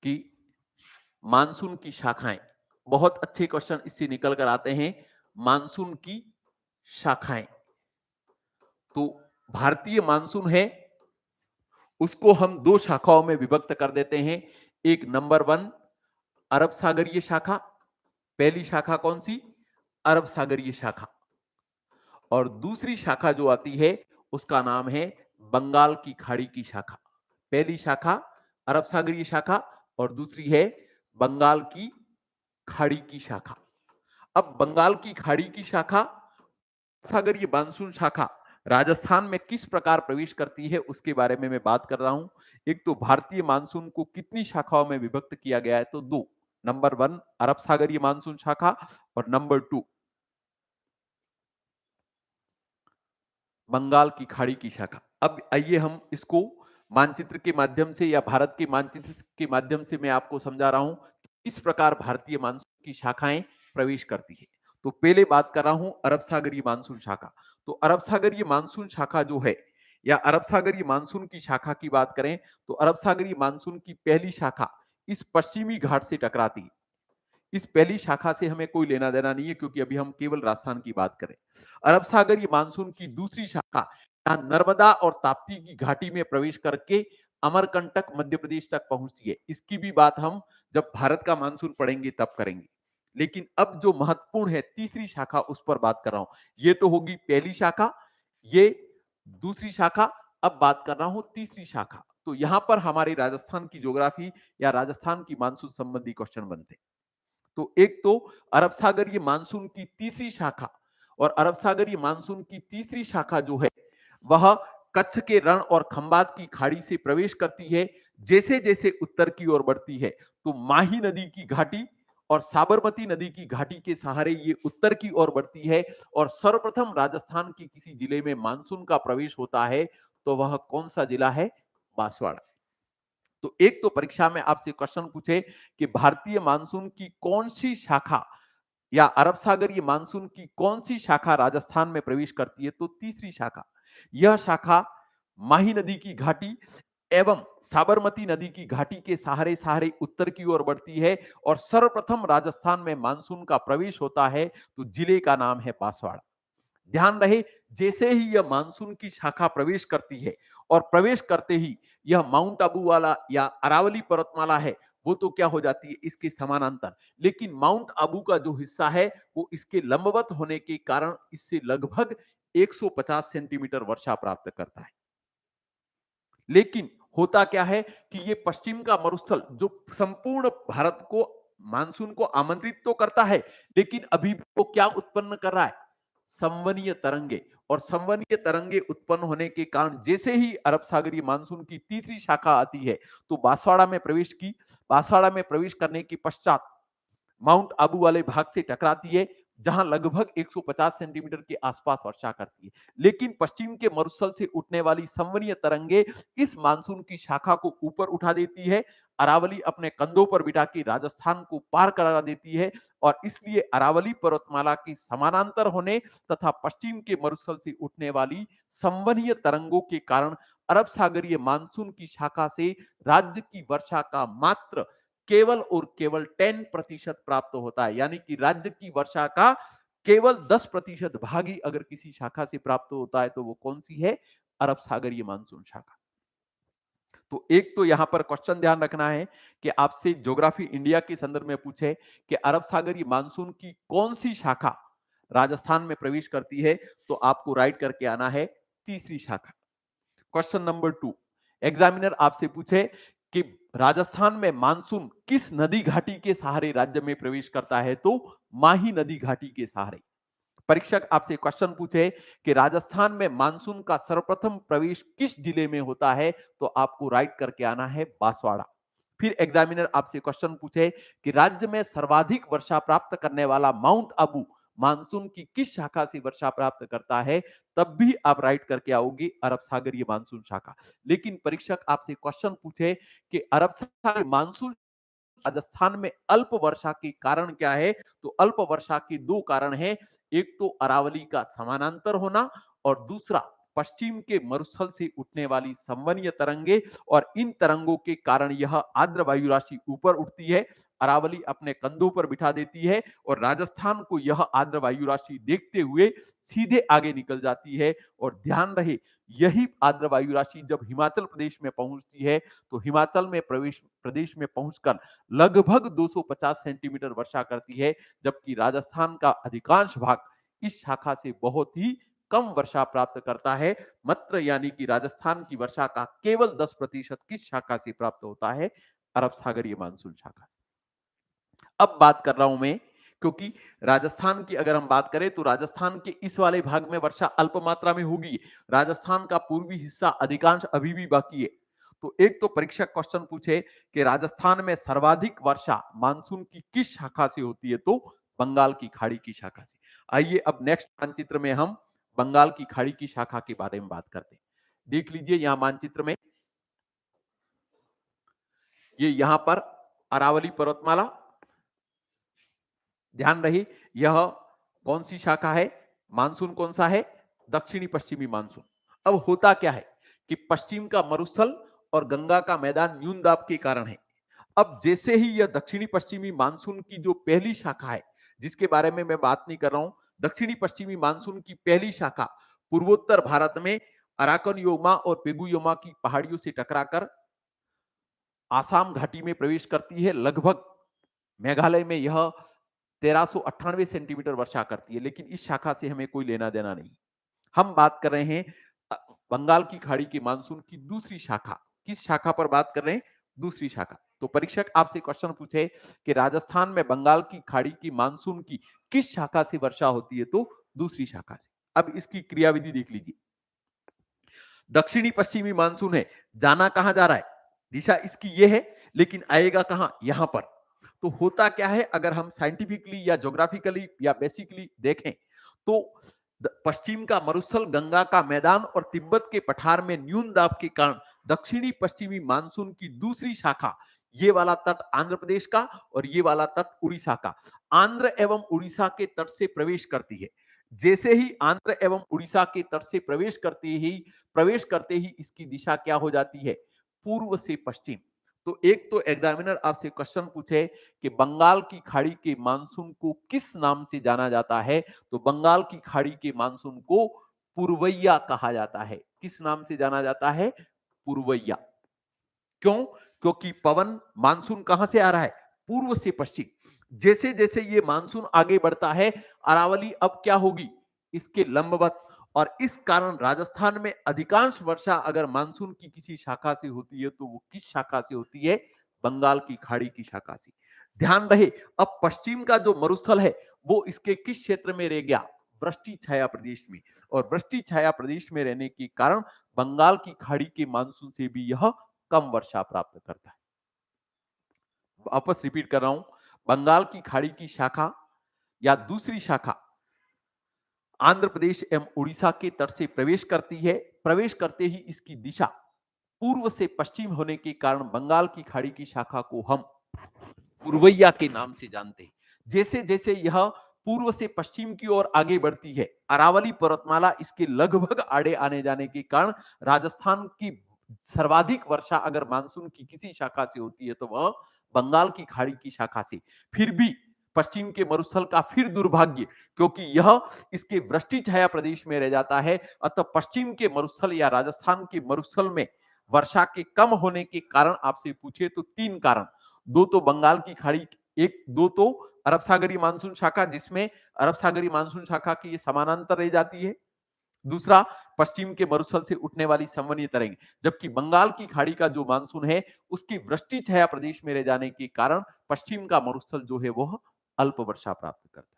Speaker 1: कि मानसून की शाखाएं। बहुत अच्छे क्वेश्चन इससे निकल कर आते हैं। मानसून की शाखाएं, तो भारतीय मानसून है, उसको हम 2 शाखाओं में विभक्त कर देते हैं। एक नंबर 1 अरब सागरीय शाखा, पहली शाखा कौन सी? अरब सागरीय शाखा। और दूसरी शाखा जो आती है उसका नाम है बंगाल की खाड़ी की शाखा। पहली शाखा अरब सागरीय शाखा और दूसरी है बंगाल की खाड़ी की शाखा। अब बंगाल की खाड़ी की शाखा, सागरीय मानसून शाखा राजस्थान में किस प्रकार प्रवेश करती है उसके बारे में मैं बात कर रहा हूं। एक तो भारतीय मानसून को कितनी शाखाओं में विभक्त किया गया है, तो 2। नंबर 1 अरब सागरीय मानसून शाखा और नंबर 2 बंगाल की खाड़ी की शाखा। अब आइए हम इसको मानचित्र के माध्यम से या भारत के मानचित्र के माध्यम से मैं आपको समझा रहा हूं इस प्रकार भारतीय मानसून की शाखाएं प्रवेश करती है। तो पहले बात कर रहा हूं अरब सागरीय मानसून शाखा। तो अरब सागरीय मानसून शाखा जो है, या अरब सागरीय मानसून की शाखा की बात करें तो अरब सागरीय मानसून की पहली शाखा इस पश्चिमी घाट से टकराती है। इस पहली शाखा से हमें कोई लेना देना नहीं है क्योंकि अभी हम केवल राजस्थान की बात करें। अरब सागरीय मानसून की दूसरी शाखा यहाँ नर्मदा और ताप्ती की घाटी में प्रवेश करके अमरकंटक मध्य प्रदेश तक पहुंचती है। इसकी भी बात हम जब भारत का मानसून पढ़ेंगे तब करेंगे। लेकिन अब जो महत्वपूर्ण है तीसरी शाखा, उस पर बात कर रहा हूं। ये तो होगी पहली शाखा, ये दूसरी शाखा। अब बात कर रहा हूं तीसरी शाखा। तो यहां पर हमारे राजस्थान की ज्योग्राफी या राजस्थान की मानसून संबंधी क्वेश्चन बनते हैं। तो एक तो अरब सागरीय मानसून की तीसरी शाखा, और अरब सागरीय मानसून की तीसरी शाखा जो है वह कच्छ के रण और खंबात की खाड़ी से प्रवेश करती है। जैसे जैसे उत्तर की ओर बढ़ती है तो माही नदी की घाटी और साबरमती नदी की घाटी के सहारे ये उत्तर की ओर बढ़ती है। और सर्वप्रथम राजस्थान के किसी जिले में मानसून का प्रवेश होता है तो वह कौन सा जिला है? बांसवाड़ा। तो एक तो परीक्षा में आपसे क्वेश्चन पूछे कि भारतीय मानसून की कौन सी शाखा या अरब सागरीय मानसून की कौन सी शाखा राजस्थान में प्रवेश करती है, तो तीसरी शाखा। यह शाखा माही नदी की घाटी एवं साबरमती नदी की घाटी के सहारे सहारे उत्तर की ओर बढ़ती है और सर्वप्रथम राजस्थान में मानसून का प्रवेश होता है तो जिले का नाम है बांसवाड़ा। ध्यान रहे, जैसे ही यह मानसून की शाखा प्रवेश करती है और प्रवेश करते ही यह माउंट आबू वाला या अरावली पर्वतमाला है वो तो क्या हो जाती है इसके समानांतर। लेकिन माउंट आबू का जो हिस्सा है वो इसके लंबवत होने के कारण इससे लगभग 150 सेंटीमीटर वर्षा प्राप्त करता है। लेकिन होता क्या है कि ये पश्चिम का मरुस्थल जो संपूर्ण भारत को मानसून को आमंत्रित तो करता है, लेकिन अभी भी वो क्या उत्पन्न कर रहा है? संवनीय तरंगे। और संवनीय तरंगे उत्पन्न होने के कारण जैसे ही अरब सागरीय मानसून की तीसरी शाखा आती है तो बांसवाड़ा में प्रवेश की। बांसवाड़ा में प्रवेश करने के पश्चात माउंट आबू वाले भाग से टकराती है। जहां लगभग 150 सेंटीमीटर के आसपास वर्षा करती है। लेकिन पश्चिम के मरुस्थल से उठने वाली संवहनीय तरंगे इस मानसून की शाखा को ऊपर उठा देती है, अरावली अपने कंधों पर बिठा के राजस्थान को पार करा देती है, और इसलिए अरावली पर्वतमाला की समानांतर होने तथा पश्चिम के मरुस्थल से उठने वाली संवहनीय तरंगों के कारण अरब सागरीय मानसून की शाखा से राज्य की वर्षा का मात्र केवल और केवल 10% प्राप्त होता है। यानी कि राज्य की वर्षा का केवल 10% भाग ही अगर किसी शाखा से प्राप्त होता है तो वो कौन सी है? अरब सागरीय मानसून शाखा। तो एक तो यहां पर क्वेश्चन ध्यान रखना है कि आपसे ज्योग्राफी इंडिया के संदर्भ में पूछे कि अरब सागरीय मानसून की कौन सी शाखा राजस्थान में प्रवेश करती है, तो आपको राइट करके आना है तीसरी शाखा। क्वेश्चन नंबर 2, एग्जामिनर आपसे पूछे कि राजस्थान में मानसून किस नदी घाटी के सहारे राज्य में प्रवेश करता है, तो माही नदी घाटी के सहारे। परीक्षक आपसे क्वेश्चन पूछे कि राजस्थान में मानसून का सर्वप्रथम प्रवेश किस जिले में होता है, तो आपको राइट करके आना है बांसवाड़ा। फिर एग्जामिनर आपसे क्वेश्चन पूछे कि राज्य में सर्वाधिक वर्षा प्राप्त करने वाला माउंट आबू मानसून की किस शाखा से वर्षा प्राप्त करता है, तब भी आप राइट करके आओगे अरब सागरीय मानसून शाखा। लेकिन परीक्षक आपसे क्वेश्चन पूछे कि अरब सागरीय मानसून राजस्थान में अल्प वर्षा के कारण क्या है, तो अल्प वर्षा के दो कारण हैं। एक तो अरावली का समानांतर होना, और दूसरा पश्चिम के मरुस्थल से उठने वाली संवहनीय तरंगे, और इन तरंगों के कारण यह आर्द्र वायु राशि ऊपर उठती है, अरावली अपने कंधों पर बिठा देती है, और राजस्थान को यह आर्द्र वायु राशि देखते हुए सीधे आगे निकल जाती है। और ध्यान रहे, यही आर्द्र वायु राशि जब हिमाचल प्रदेश में पहुंचती है, तो हिमाचल में प्रदेश में पहुंचकर लगभग 250 सेंटीमीटर वर्षा करती है, जबकि राजस्थान का अधिकांश भाग इस शाखा से बहुत ही कम वर्षा प्राप्त करता है। मात्र यानी कि राजस्थान की वर्षा का केवल 10% किस शाखा से प्राप्त होता है? अरब सागरीय मानसून शाखा से। अब बात कर रहा हूं मैं, क्योंकि राजस्थान की अगर हम बात करें तो राजस्थान के इस वाले भाग में वर्षा अल्प मात्रा में होगी। राजस्थान का पूर्वी हिस्सा अधिकांश अभी भी बाकी है। तो एक तो परीक्षक क्वेश्चन पूछे कि राजस्थान में सर्वाधिक वर्षा मानसून की किस शाखा से होती है, तो बंगाल की खाड़ी की शाखा से। आइए अब नेक्स्ट मानचित्र में हम बंगाल की खाड़ी की शाखा के बारे में बात करते हैं। देख लीजिए यहां मानचित्र में, ये यहां पर अरावली पर्वतमाला, ध्यान रही यह कौन सी शाखा है, मानसून कौन सा है, दक्षिणी पश्चिमी मानसून। अब होता क्या है कि पश्चिम का मरुस्थल और गंगा का मैदान न्यून दाब के कारण है। अब जैसे ही यह दक्षिणी पश्चिमी मानसून की जो पहली शाखा है, जिसके बारे में मैं बात नहीं कर रहा हूं, दक्षिणी पश्चिमी मानसून की पहली शाखा पूर्वोत्तर भारत में अराकन योमा और पेगुयोमा की पहाड़ियों से टकराकर आसाम घाटी में प्रवेश करती है। लगभग मेघालय में यह 1398 सेंटीमीटर वर्षा करती है, लेकिन इस शाखा से हमें कोई लेना देना नहीं। हम बात कर रहे हैं बंगाल की खाड़ी के मानसून की दूसरी शाखा। किस शाखा पर बात कर रहे हैं? दूसरी शाखा। तो परीक्षक आपसे क्वेश्चन पूछे कि राजस्थान में बंगाल की खाड़ी की मानसून की किस शाखा से वर्षा होती है, तो दूसरी शाखा से। अब इसकी क्रियाविधि देख लीजिए। दक्षिणी पश्चिमी मानसून है, जाना कहां जा रहा है, दिशा इसकी ये है, लेकिन आएगा कहां, यहां पर। तो होता क्या है, अगर हम साइंटिफिकली या ज्योग्राफिकली या बेसिकली देखें, तो पश्चिम का मरुस्थल, गंगा का मैदान और तिब्बत के पठार में न्यून दाब के कारण दक्षिणी पश्चिमी मानसून की दूसरी शाखा, ये वाला तट आंध्र प्रदेश का और ये वाला तट उड़ीसा का, आंध्र एवं उड़ीसा के तट से प्रवेश करती है। जैसे ही आंध्र एवं उड़ीसा के तट से प्रवेश करते ही इसकी दिशा क्या हो जाती है, पूर्व से पश्चिम। तो एक तो एग्जामिनर आपसे क्वेश्चन पूछे कि बंगाल की खाड़ी के मानसून को किस नाम से जाना जाता है, तो बंगाल की खाड़ी के मानसून को पूर्वैया कहा जाता है। किस नाम से जाना जाता है? पूर्वैया। क्यों? क्योंकि पवन मानसून कहां से आ रहा है? पूर्व से पश्चिम। जैसे जैसे ये मानसून आगे बढ़ता है, अरावली अब क्या होगी? इसके लंबवत। और इस कारण राजस्थान में अधिकांश वर्षा अगर मानसून की किसी शाखा से होती है, तो वो किस शाखा से होती है? बंगाल की खाड़ी की शाखा से। ध्यान रहे, अब पश्चिम का जो मरुस्थल है वो इसके किस क्षेत्र में रह गया? वृष्टि छाया प्रदेश में। और वृष्टि छाया प्रदेश में रहने के कारण बंगाल की खाड़ी के मानसून से भी यह कम वर्षा प्राप्त करता है। वापस रिपीट कर रहा हूं, बंगाल की खाड़ी की शाखा या दूसरी शाखा आंध्र प्रदेश एवं उड़ीसा के तट से प्रवेश करती है। प्रवेश करते ही इसकी दिशा पूर्व से पश्चिम होने के कारण बंगाल की खाड़ी की शाखा को हम पूर्वैया के नाम से जानते हैं। जैसे जैसे यह पूर्व से पश्चिम की ओर आगे बढ़ती है, अरावली पर्वतमाला इसके लगभग आड़े आने जाने के कारण राजस्थान की सर्वाधिक वर्षा अगर मानसून की किसी शाखा से होती है तो वह बंगाल की खाड़ी की शाखा से। फिर भी पश्चिम के मरुस्थल का फिर दुर्भाग्य, क्योंकि यह इसके वृष्टि छाया प्रदेश में रह जाता है। अतः पश्चिम के मरुस्थल या राजस्थान के मरुस्थल में वर्षा के कम होने के कारण आपसे पूछे तो तीन कारण, दो तो बंगाल की खाड़ी, एक दो तो अरब सागरीय मानसून शाखा जिसमें अरब सागरीय मानसून शाखा की ये समानांतर रह जाती है, दूसरा पश्चिम के मरुस्थल से उठने वाली संवहनीय तरंग, जबकि बंगाल की खाड़ी का जो मानसून है उसकी वृष्टि छाया प्रदेश में रह जाने के कारण पश्चिम का मरुस्थल जो है वह अल्प वर्षा प्राप्त करता है।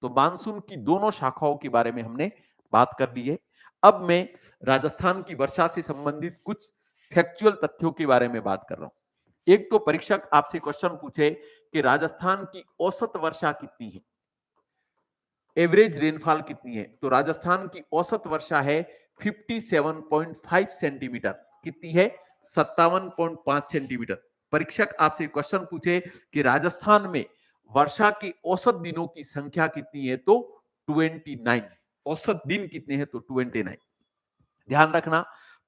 Speaker 1: तो मानसून की दोनों शाखाओं के बारे में हमने बात कर ली है। अब मैं राजस्थान की वर्षा से संबंधित कुछ फैक्चुअल तथ्यों के बारे में बात कर रहा हूं। एक तो परीक्षक आपसे क्वेश्चन पूछे कि राजस्थान की औसत वर्षा कितनी है, एवरेज रेनफॉल कितनी है, तो राजस्थान की औसत वर्षा है 57.5 सेंटीमीटर। कितनी है? 57.5 सेंटीमीटर। परीक्षक आपसे क्वेश्चन पूछे कि राजस्थान में वर्षा की औसत दिनों की संख्या कितनी है, तो 29। औसत दिन कितने हैं, तो 29। ध्यान रखना,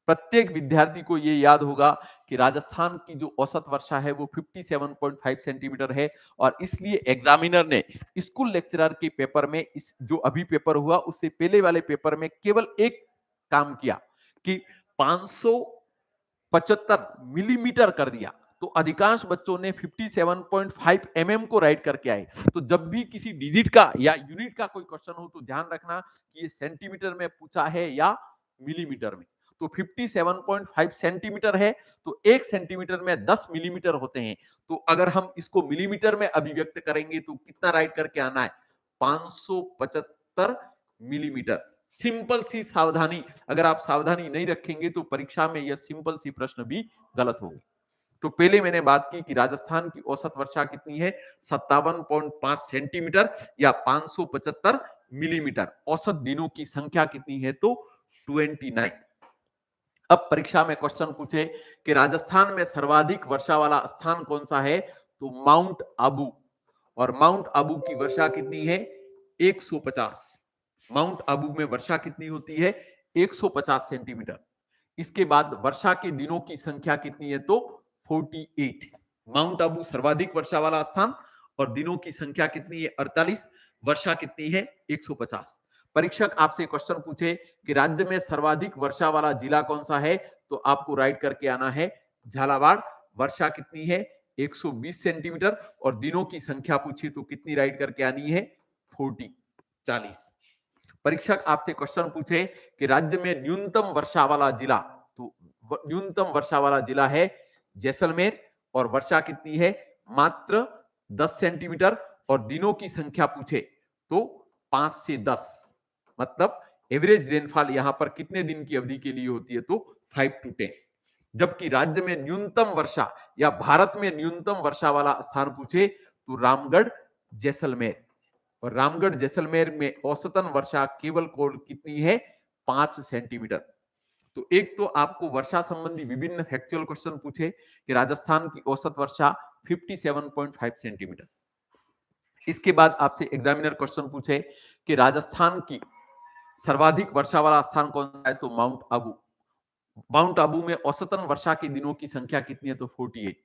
Speaker 1: प्रत्येक विद्यार्थी को यह याद होगा कि राजस्थान की जो औसत वर्षा है वो 57.5 सेंटीमीटर है। और इसलिए एग्जामिनर ने स्कूल लेक्चरर के पेपर में, इस जो अभी पेपर हुआ उससे पहले वाले पेपर में केवल एक काम किया कि 575 मिलीमीटर कर दिया, तो अधिकांश बच्चों ने 57.5 को राइट करके आए। तो जब भी किसी डिजिट का या यूनिट का कोई क्वेश्चन हो तो ध्यान रखना कि ये सेंटीमीटर में पूछा है या मिलीमीटर में। तो 57.5 सेंटीमीटर है, तो 1 सेंटीमीटर में 10 मिलीमीटर होते हैं। तो अगर हम इसको मिलीमीटर में अभिव्यक्त करेंगे तो कितना राइट करके आना है, 575 मिलीमीटर। सिंपल सी सावधानी, अगर आप सावधानी नहीं रखेंगे तो परीक्षा में यह सिंपल सी प्रश्न भी गलत होगी। तो पहले मैंने बात की कि राजस्थान की औसत वर्षा कितनी है, 57.5 सेंटीमीटर या 575 मिलीमीटर। औसत दिनों की संख्या कितनी है, तो 29। अब परीक्षा में क्वेश्चन पूछे कि राजस्थान में सर्वाधिक वर्षा वाला स्थान कौन सा है, तो माउंट आबू। और माउंट आबू की वर्षा कितनी है, 150। माउंट आबू में वर्षा कितनी होती है, 150 सेंटीमीटर। इसके बाद वर्षा के दिनों की संख्या कितनी है, तो 48। माउंट आबू सर्वाधिक वर्षा वाला स्थान और दिनों की संख्या कितनी है, 48। वर्षा कितनी है, 150। परीक्षक आपसे क्वेश्चन पूछे कि राज्य में सर्वाधिक वर्षा वाला जिला कौन सा है, तो आपको राइट करके आना है झालावाड़। वर्षा कितनी है, 120 सेंटीमीटर। और दिनों की संख्या पूछी तो कितनी राइट करके आनी है, 40। परीक्षक आपसे क्वेश्चन पूछे कि राज्य में न्यूनतम वर्षा वाला जिला, तो न्यूनतम वर्षा वाला जिला है जैसलमेर। और वर्षा कितनी है, मात्र 10 सेंटीमीटर। और दिनों की संख्या पूछे तो 5 से 10, मतलब एवरेज रेनफॉल यहां पर कितने दिन की अवधि के लिए होती है, तो 5 to 10। जबकि राज्य में न्यूनतम वर्षा या भारत में न्यूनतम वर्षा वाला स्थान पूछे तो रामगढ़ जैसलमेर। और रामगढ़ जैसलमेर में औसतन वर्षा केवल कितनी है, 5 सेंटीमीटर। तो एक तो आपको वर्षा संबंधी विभिन्न फैक्चुअल क्वेश्चन पूछे कि राजस्थान की औसत वर्षा 57.5 सेंटीमीटर। इसके बाद आपसे एग्जामिनर क्वेश्चन पूछे कि राजस्थान की सर्वाधिक वर्षा वाला स्थान कौन सा है, तो माउंट आबू। माउंट आबू में औसतन वर्षा के दिनों की संख्या कितनी है, तो 48।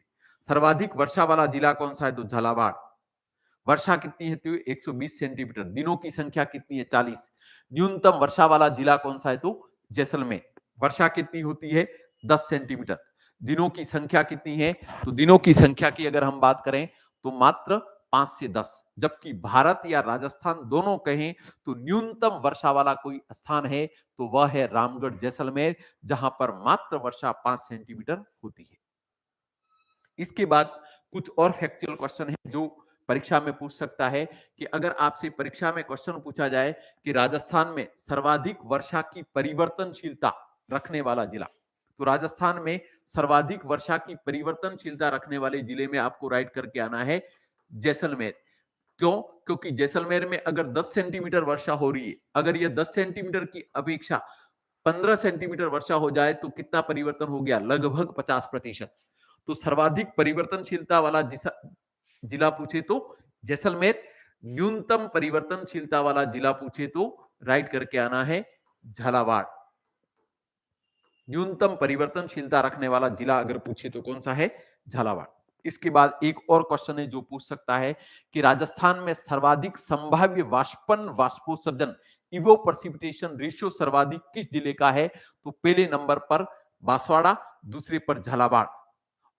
Speaker 1: सर्वाधिक वर्षा वाला जिला कौन सा है, तो झालावाड़। वर्षा कितनी है, तो 120 सेंटीमीटर। दिनों की संख्या कितनी है, 40। न्यूनतम वर्षा वाला जिला कौन सा है, तो जैसलमेर। वर्षा कितनी होती है, 10 सेंटीमीटर। दिनों की संख्या कितनी है, तो दिनों की संख्या की अगर हम बात करें तो मात्र 5 से 10। जबकि भारत या राजस्थान दोनों कहें तो न्यूनतम वर्षा वाला कोई स्थान है तो वह है रामगढ़ जैसलमेर, जहां पर मात्र वर्षा 5 सेंटीमीटर होती है। इसके बाद कुछ और फैक्चुअल क्वेश्चन है जो परीक्षा में पूछ सकता है कि अगर आपसे परीक्षा में क्वेश्चन पूछा जाए कि राजस्थान में सर्वाधिक वर्षा की परिवर्तनशीलता रखने वाला जिला, तो राजस्थान में सर्वाधिक वर्षा की परिवर्तनशीलता रखने वाले जिले में आपको राइट करके आना है जैसलमेर। क्यों? क्योंकि जैसलमेर में अगर 10 सेंटीमीटर वर्षा हो रही है, अगर ये 10 सेंटीमीटर की अपेक्षा 15 सेंटीमीटर वर्षा हो जाए तो कितना परिवर्तन हो गया? लगभग 50%। तो सर्वाधिक परिवर्तनशीलता वाला जिला पूछे तो जैसलमेर, न्यूनतम परिवर्तनशीलता वाला जिला पूछे तो राइट करके आना है झालावाड़। न्यूनतम परिवर्तनशीलता रखने वाला जिला अगर पूछे तो कौन सा है? झालावाड़। इसके बाद एक और क्वेश्चन है जो पूछ सकता है कि राजस्थान में सर्वाधिक संभाव्य वाष्पन वाष्पोत्सर्जन इवो प्रेसिपिटेशन रेशियो सर्वाधिक किस जिले का है? तो पहले नंबर पर बांसवाड़ा, दूसरे पर झालावाड़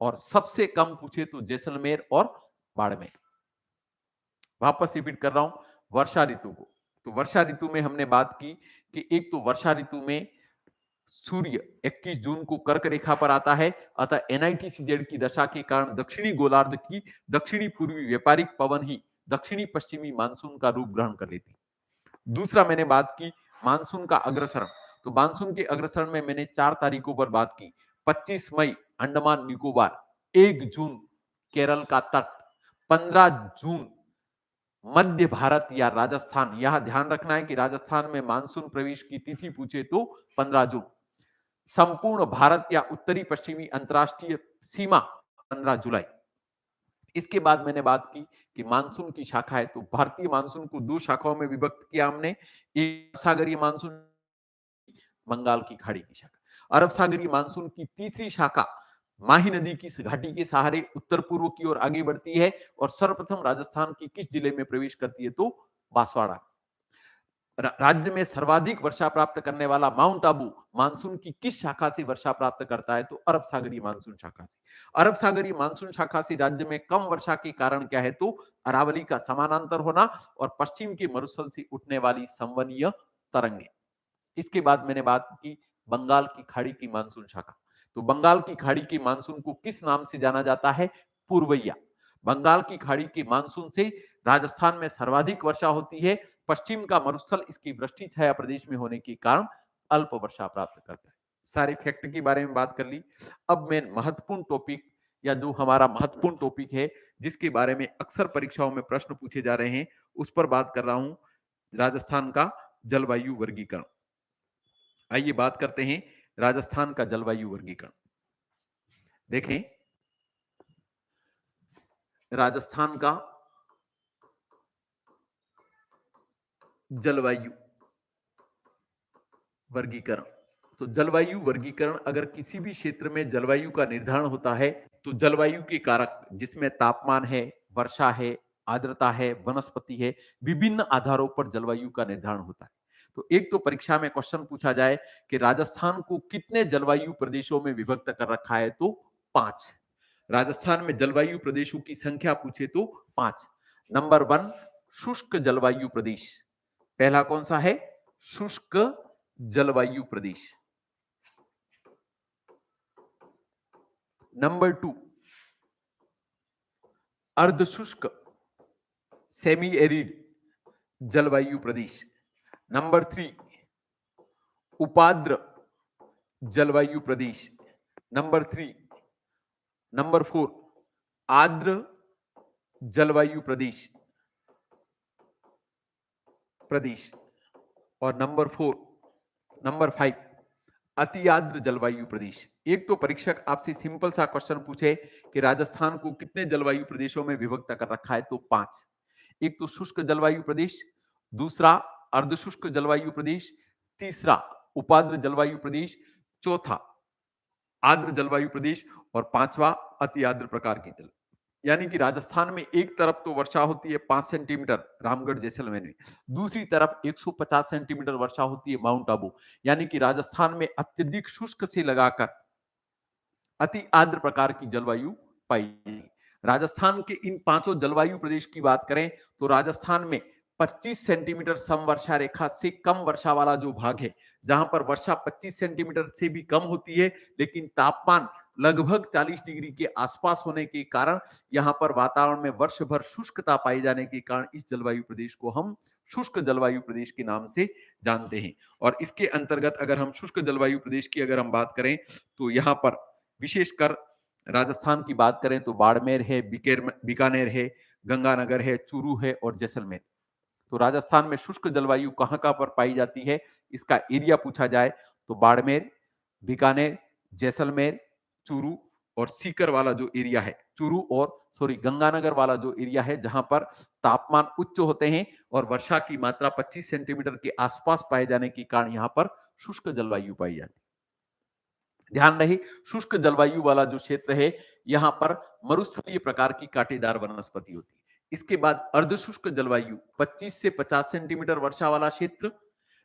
Speaker 1: और सबसे कम पूछे तो जैसलमेर और बाड़मेर। वापस रिपीट कर रहा हूं वर्षा ऋतु को। तो वर्षा ऋतु में हमने बात की कि एक तो वर्षा ऋतु में सूर्य 21 जून को कर्क रेखा पर आता है, अतः एनआईटीसीजेड की दशा के कारण दक्षिणी गोलार्ध की दक्षिणी पूर्वी व्यापारिक पवन ही दक्षिणी पश्चिमी मानसून का रूप ग्रहण कर लेती। दूसरा मैंने बात की मानसून का अग्रसरण। तो मानसून के अग्रसरण में मैंने 4 तारीखों पर बात की। 25 मई अंडमान निकोबार, 1 जून केरल का तट, 15 जून मध्य भारत या राजस्थान। यहां ध्यान रखना है कि राजस्थान में मानसून प्रवेश की तिथि पूछे तो 15 जून। संपूर्ण भारत या उत्तरी पश्चिमी अंतरराष्ट्रीय सीमा 15 जुलाई। इसके बाद मैंने बात की कि मानसून की शाखा है, तो भारतीय मानसून को 2 शाखाओं में विभक्त किया हमने। एक सागरीय मानसून, बंगाल की खाड़ी की शाखा। अरब सागरीय मानसून की तीसरी शाखा माही नदी की घाटी के सहारे उत्तर पूर्व की ओर आगे बढ़ती है और सर्वप्रथम राजस्थान की किस जिले में प्रवेश करती है? तो बांसवाड़ा। राज्य में सर्वाधिक वर्षा प्राप्त करने वाला माउंट आबू मानसून की किस शाखा से वर्षा प्राप्त करता है? तो अरब सागरीय मानसून शाखा से। अरब सागरीय मानसून शाखा से राज्य में कम वर्षा के कारण क्या है? तो अरावली का समानांतर होना और पश्चिम के मरुस्थल से उठने वाली संवहनीय तरंगे। इसके बाद मैंने बात की बंगाल की खाड़ी की मानसून शाखा। तो बंगाल की खाड़ी की मानसून को किस नाम से जाना जाता है? पूर्वैया। बंगाल की खाड़ी की मानसून से राजस्थान में सर्वाधिक वर्षा होती है। पश्चिम का मरुस्थल इसकी वृष्टि छाया प्रदेश में होने के कारण अल्प वर्षा प्राप्त करता है। सारे फैक्ट के बारे में बात कर ली। अब मैं महत्वपूर्ण टॉपिक या जो हमारा महत्वपूर्ण टॉपिक है जिसके बारे में अक्सर परीक्षाओं में प्रश्न पूछे जा रहे हैं उस पर बात कर रहा हूं, राजस्थान का जलवायु वर्गीकरण। आइए बात करते हैं राजस्थान का जलवायु वर्गीकरण। देखें राजस्थान का जलवायु वर्गीकरण। तो जलवायु वर्गीकरण, अगर किसी भी क्षेत्र में जलवायु का निर्धारण होता है तो जलवायु के कारक जिसमें तापमान है, वर्षा है, आर्द्रता है, वनस्पति है, विभिन्न आधारों पर जलवायु का निर्धारण होता है। तो एक तो परीक्षा में क्वेश्चन पूछा जाए कि राजस्थान को कितने जलवायु प्रदेशों में विभक्त कर रखा है? तो 5। राजस्थान में जलवायु प्रदेशों की संख्या पूछे तो 5। नंबर 1 शुष्क जलवायु प्रदेश। पहला कौन सा है? शुष्क जलवायु प्रदेश। नंबर 2 अर्धशुष्क सेमी एरिड जलवायु प्रदेश। नंबर 3 उपाद्र जलवायु प्रदेश। नंबर 4 आर्द्र जलवायु प्रदेश। और नंबर 5 अति आर्द्र जलवायु प्रदेश। एक तो परीक्षक आपसे सिंपल सा क्वेश्चन पूछे कि राजस्थान को कितने जलवायु प्रदेशों में विभक्त कर रखा है? तो 5। एक तो शुष्क जलवायु प्रदेश, दूसरा अर्धशुष्क जलवायु प्रदेश, तीसरा उपाद्र जलवायु प्रदेश, चौथा आर्द्र जलवायु प्रदेश और पांचवा अति आर्द्र प्रकार की जल। यानी कि राजस्थान में एक तरफ तो वर्षा होती है 5 सेंटीमीटर रामगढ़ जैसलमेर में, दूसरी तरफ 150 सेंटीमीटर वर्षा होती है माउंट आबू। यानी कि राजस्थान में अत्यधिक शुष्क से लगाकर अति आर्द्र प्रकार की जलवायु पाई जाती। राजस्थान के इन पांचों जलवायु प्रदेश की बात करें तो राजस्थान में 25 सेंटीमीटर समवर्षा रेखा से कम वर्षा वाला जो भाग है, जहां पर वर्षा 25 सेंटीमीटर से भी कम होती है लेकिन तापमान लगभग 40 डिग्री के आसपास होने के कारण यहां पर वातावरण में वर्ष भर शुष्कता पाई जाने के कारण इस जलवायु प्रदेश को हम शुष्क जलवायु प्रदेश के नाम से जानते हैं। और इसके अंतर्गत अगर हम शुष्क जलवायु प्रदेश की अगर हम बात करें तो यहाँ पर विशेषकर राजस्थान की बात करें तो बाड़मेर है, बीकानेर है, गंगानगर है, चूरू है और जैसलमेर। तो राजस्थान में शुष्क जलवायु कहाँ कहाँ पर पाई जाती है, इसका एरिया पूछा जाए तो बाड़मेर, बीकानेर, जैसलमेर, चूरू और सीकर वाला जो एरिया है, चूरू और सॉरी गंगानगर वाला जो एरिया है, जहां पर तापमान उच्च होते हैं और वर्षा की मात्रा 25 सेंटीमीटर के आसपास पाए जाने के कारण यहां पर शुष्क जलवायु पाई जाती है। ध्यान रहे, शुष्क जलवायु वाला जो क्षेत्र है, यहां पर मरुस्थलीय प्रकार की कांटेदार वनस्पति होती है। इसके बाद अर्धशुष्क जलवायु 25 से 50 सेंटीमीटर वर्षा वाला क्षेत्र।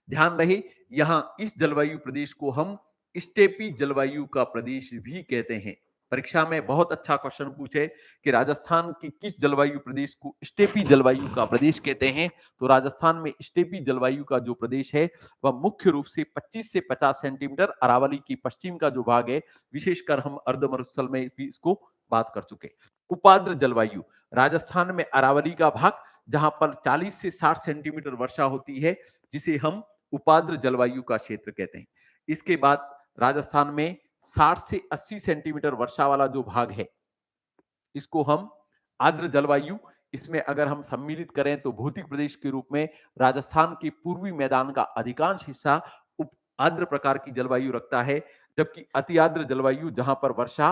Speaker 1: ध्यान रहे, यहां इस जलवायु प्रदेश को हम स्टेपी जलवायु का प्रदेश भी कहते हैं। परीक्षा में बहुत अच्छा क्वेश्चन पूछे कि राजस्थान की किस जलवायु प्रदेश को स्टेपी जलवायु का प्रदेश कहते हैं, तो राजस्थान में स्टेपी जलवायु का जो प्रदेश है वह मुख्य रूप से 25 से 50 सेंटीमीटर, अरावली की पश्चिम का जो भाग है, विशेषकर हम अर्ध मरुस्थल में भी इसको बात कर चुके। उपाद्र जलवायु, राजस्थान में अरावली का भाग जहां पर 40 से 60 सेंटीमीटर वर्षा होती है, जिसे हम उपाद्र जलवायु का क्षेत्र कहते हैं। इसके बाद राजस्थान में 60 से 80 सेंटीमीटर वर्षा वाला जो भाग है, इसको हम आर्द्र जलवायु, इसमें अगर हम सम्मिलित करें तो भौतिक प्रदेश के रूप में राजस्थान के पूर्वी मैदान का अधिकांश हिस्सा उप आर्द्र प्रकार की जलवायु रखता है, जबकि अति आर्द्र जलवायु जहां पर वर्षा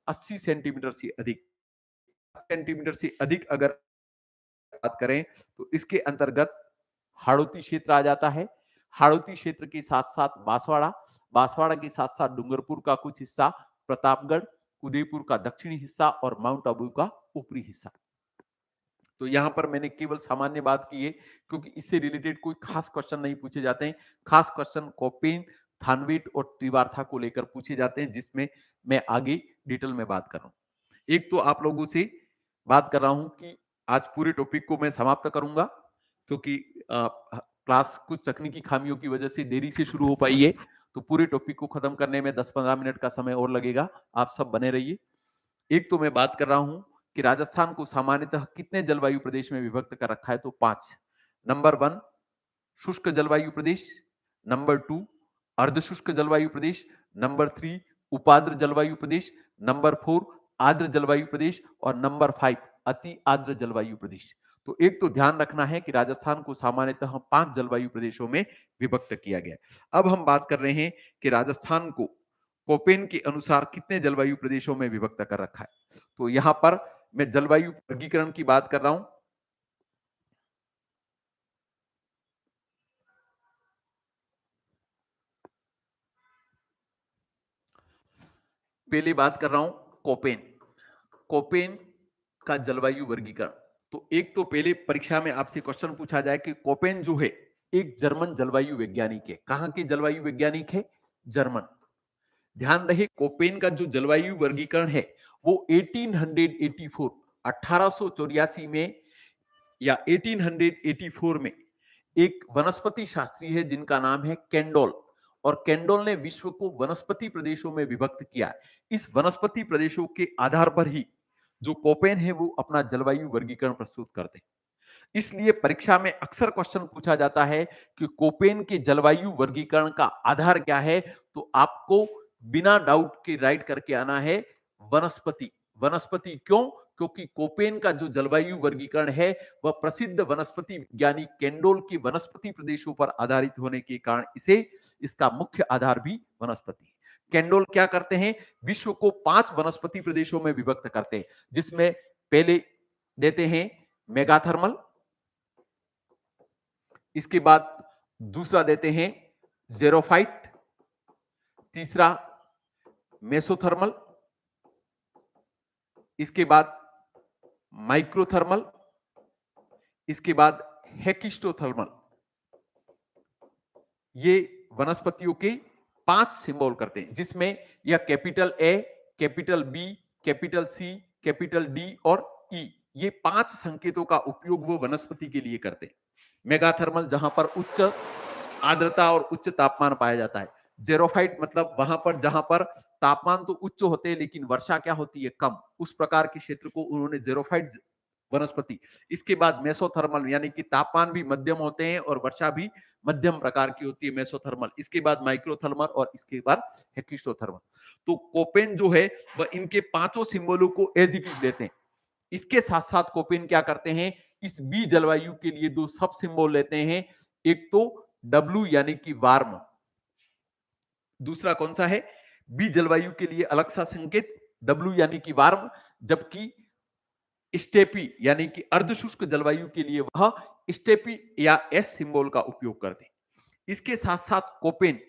Speaker 1: 80 सेंटीमीटर से अधिक अगर बात करें तो इसके अंतर्गत हाड़ौती क्षेत्र आ जाता है। हाड़ौती क्षेत्र के साथ साथ बांसवाड़ा, बांसवाड़ा के साथ साथ डूंगरपुर का कुछ हिस्सा, प्रतापगढ़, उदयपुर का दक्षिणी हिस्सा और माउंट आबू का ऊपरी हिस्सा। तो यहां पर मैंने केवल सामान्य बात की है, क्योंकि इससे रिलेटेड कोई खास क्वेश्चन नहीं पूछे जाते हैं। खास क्वेश्चन कोपेन, थानवीट और त्रिवार्था को लेकर पूछे जाते हैं, जिसमें मैं आगे डिटेल में बात कर रहा हूं। एक तो आप लोगों से बात कर रहा हूं कि आज पूरे टॉपिक को मैं समाप्त करूंगा, क्योंकि क्लास कुछ तकनीकी खामियों की वजह से देरी से शुरू हो पाई है, तो पूरे टॉपिक को खत्म करने में 10-15 मिनट का समय और लगेगा। आप सब बने रहिए। एक तो मैं बात कर रहा हूं कि राजस्थान को सामान्यतः कितने जलवायु प्रदेश में विभक्त कर रखा है, तो 5। नंबर 1 शुष्क जलवायु प्रदेश, नंबर 2 अर्धशुष्क जलवायु प्रदेश, नंबर 3 उपाद्र जलवायु प्रदेश, नंबर 4 आर्द्र जलवायु प्रदेश और नंबर 5 अति आर्द्र जलवायु प्रदेश। तो एक तो ध्यान रखना है कि राजस्थान को सामान्यतः 5 जलवायु प्रदेशों में विभक्त किया गया है। अब हम बात कर रहे हैं कि राजस्थान को कोपेन के अनुसार कितने जलवायु प्रदेशों में विभक्त कर रखा है। तो यहां पर मैं जलवायु वर्गीकरण की बात कर रहा हूं। पहले बात कर रहा हूं कोपेन, कोपेन का जलवायु वर्गीकरण। तो एक तो पहले परीक्षा में आपसे क्वेश्चन पूछा जाए कि कोपेन जो है एक जर्मन जलवायु वैज्ञानिक है। कहां के जलवायु वैज्ञानिक है? जर्मन। ध्यान रहे, कोपेन का जो जलवायु वर्गीकरण है वो 1884 1884 में या 1884 में एक वनस्पति शास्त्री है जिनका नाम है कैंडोल, और कैंडोल ने विश्व को वनस्पति प्रदेशों में विभक्त किया है। इस वनस्पति प्रदेशों के आधार पर ही जो कोपेन है वो अपना जलवायु वर्गीकरण प्रस्तुत करते हैं। इसलिए परीक्षा में अक्सर क्वेश्चन पूछा जाता है कि कोपेन के जलवायु वर्गीकरण का आधार क्या है, तो आपको बिना डाउट के राइट करके आना है वनस्पति। वनस्पति क्यों? क्योंकि कोपेन का जो जलवायु वर्गीकरण है वह प्रसिद्ध वनस्पति विज्ञानी कैंडोल के वनस्पति प्रदेशों पर आधारित होने के कारण इसे इसका मुख्य आधार भी वनस्पति है। कैंडोल क्या करते हैं? विश्व को 5 वनस्पति प्रदेशों में विभक्त करते हैं, जिसमें पहले देते हैं मेगाथर्मल, इसके बाद दूसरा देते हैं जेरोफाइट, तीसरा मेसोथर्मल, इसके बाद माइक्रोथर्मल, इसके बाद हेकिस्टोथर्मल। ये वनस्पतियों के 5 सिंबल करते हैं, जिसमें यह capital A, capital B, capital C, capital D और ई, ये 5 संकेतों का उपयोग वो वनस्पति के लिए करते हैं। मेगाथर्मल जहां पर उच्च आर्द्रता और उच्च तापमान पाया जाता है। जेरोफाइट मतलब वहां पर जहां पर तापमान तो उच्च होते हैं लेकिन वर्षा क्या होती है? कम। उस प्रकार के क्षेत्र को उन्होंने जेरोफाइट वनस्पति। इसके बाद मेसोथर्मल यानी कि तापमान भी मध्यम होते हैं और वर्षा भी मध्यम प्रकार की होती है, मेसोथर्मल। इसके बाद माइक्रोथर्मल और इसके बाद हेकिस्टोथर्मल। तो कोपेन जो है वह इनके 5 सिंबलों को एज इट इज लेते हैं। इसके साथ साथ कोपेन क्या करते हैं, इस बी जलवायु के लिए दो सब सिंबल लेते हैं, एक तो डब्ल्यू यानी कि वार्म, दूसरा कौन सा है, बी जलवायु के लिए अलग सा संकेत डब्ल्यू यानी कि वार्म, जबकि स्टेपी यानी कि अर्धशुष्क जलवायु के लिए वह स्टेपी या एस सिंबल का उपयोग करते हैं। इसके साथ साथ कोपेन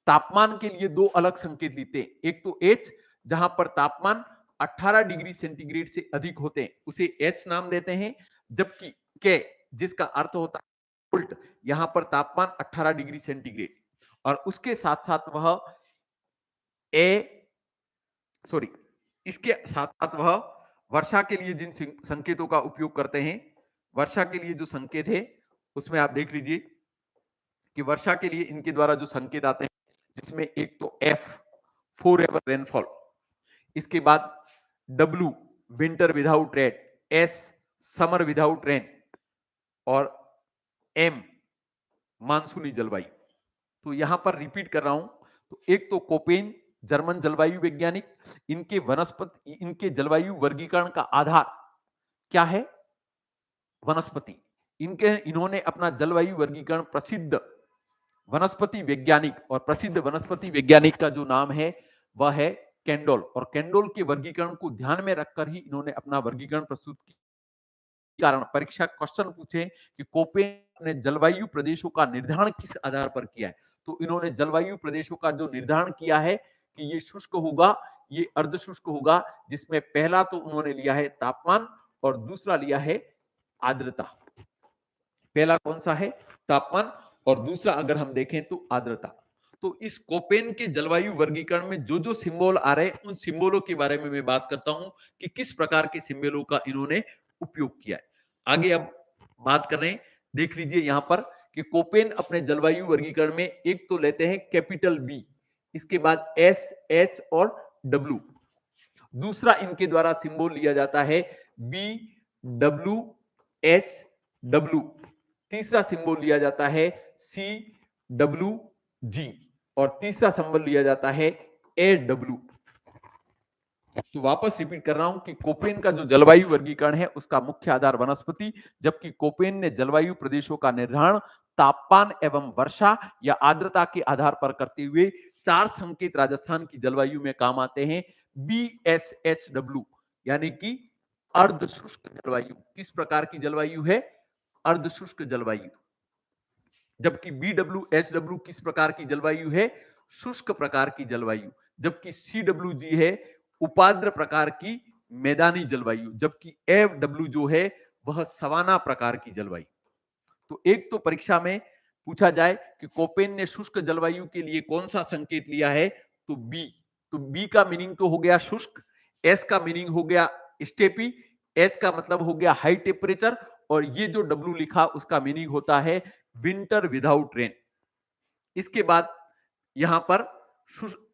Speaker 1: तापमान के लिए दो अलग संकेत लेते हैं, एक तो एच जहां पर तापमान 18 डिग्री सेंटीग्रेड से अधिक होते हैं उसे एच नाम देते हैं, जबकि के जिसका अर्थ होता है उल्ट, यहां पर तापमान 18 डिग्री सेंटीग्रेड और उसके साथ साथ वह इसके साथ साथ वह वर्षा के लिए जिन संकेतों का उपयोग करते हैं, वर्षा के लिए जो संकेत है उसमें आप देख लीजिए कि वर्षा के लिए इनके द्वारा जो संकेत आते हैं, जिसमें एक तो एफ फॉर एवर रेनफॉल, इसके बाद W winter without rain, S summer without rain और एम मानसूनी जलवायु। तो यहां पर रिपीट कर रहा हूं, तो एक तो कोपेन जर्मन जलवायु वैज्ञानिक, इनके जलवायु वर्गीकरण का आधार क्या है, वनस्पति। इन्होंने अपना जलवायु वर्गीकरण प्रसिद्ध वनस्पति वैज्ञानिक और प्रसिद्ध वनस्पति वैज्ञानिक का जो नाम है वह है कैंडोल, और कैंडोल के वर्गीकरण को ध्यान में रखकर ही इन्होंने अपना वर्गीकरण प्रस्तुत किया। कारण परीक्षा क्वेश्चन पूछे कि कोपेन ने जलवायु प्रदेशों का निर्धारण किस आधार पर किया है, तो इन्होंने जलवायु प्रदेशों का जो निर्धारण किया है कि ये शुष्क होगा, ये अर्धशुष्क होगा, जिसमें पहला तो उन्होंने लिया है तापमान और दूसरा लिया है आर्द्रता। पहला कौन सा है, तापमान, और दूसरा अगर हम देखें तो आर्द्रता। तो इस कोपेन के जलवायु वर्गीकरण में जो जो सिंबल आ रहे हैं उन सिंबलों के बारे में मैं बात करता हूं कि किस प्रकार के सिंबलों का इन्होंने उपयोग किया है। आगे अब बात कर रहे हैं, देख लीजिए यहां पर कि कोपेन अपने जलवायु वर्गीकरण में एक तो लेते हैं कैपिटल बी, इसके बाद एस, एच और डब्ल्यू। दूसरा इनके द्वारा सिंबल लिया जाता है बी डब्ल्यू एच डब्ल्यू। तीसरा सिंबल लिया जाता है सी डब्ल्यू जी और तीसरा सिंबल लिया जाता है ए डब्ल्यू। तो वापस रिपीट कर रहा हूं कि कोपेन का जो जलवायु वर्गीकरण है उसका मुख्य आधार वनस्पति, जबकि कोपेन ने जलवायु प्रदेशों का निर्धारण तापमान एवं वर्षा या आर्द्रता के आधार पर करते हुए चार संकेत राजस्थान की जलवायु में काम आते हैं। BSHW यानी कि अर्धशुष्क जलवायु, किस प्रकार की जलवायु है, अर्धशुष्क जलवायु, जबकि BWHW किस प्रकार की जलवायु है, शुष्क प्रकार की जलवायु, जबकि CWG है उपाद्र प्रकार की मैदानी जलवायु, जबकि FW जो है वह सवाना प्रकार की जलवायु। तो एक तो परीक्षा में पूछा जाए कि कोपेन ने शुष्क जलवायु के लिए कौन सा संकेत लिया है, तो बी। तो बी का मीनिंग तो हो गया शुष्क, एस का मीनिंग हो गया स्टेपी, एच का मतलब हो गया हाई टेम्परेचर, और ये जो डब्ल्यू लिखा उसका मीनिंग होता है विंटर विदाउट रेन। इसके बाद यहां पर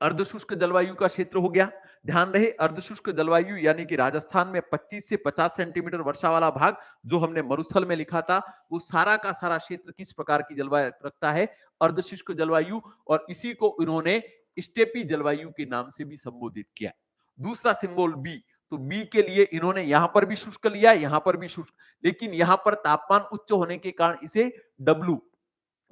Speaker 1: अर्धशुष्क जलवायु का क्षेत्र हो गया। ध्यान रहे अर्धशुष्क जलवायु यानी कि राजस्थान में 25 से 50 सेंटीमीटर वर्षा वाला भाग जो हमने मरुस्थल में लिखा था, वो सारा का सारा क्षेत्र किस प्रकार की जलवायु रखता है, अर्धशुष्क जलवायु, और इसी को इन्होंने स्टेपी जलवायु के नाम से भी संबोधित किया। दूसरा सिंबल बी, तो बी के लिए इन्होंने यहां पर भी शुष्क लिया, यहां पर भी शुष्क, लेकिन यहां पर तापमान उच्च होने के कारण इसे डब्ल्यू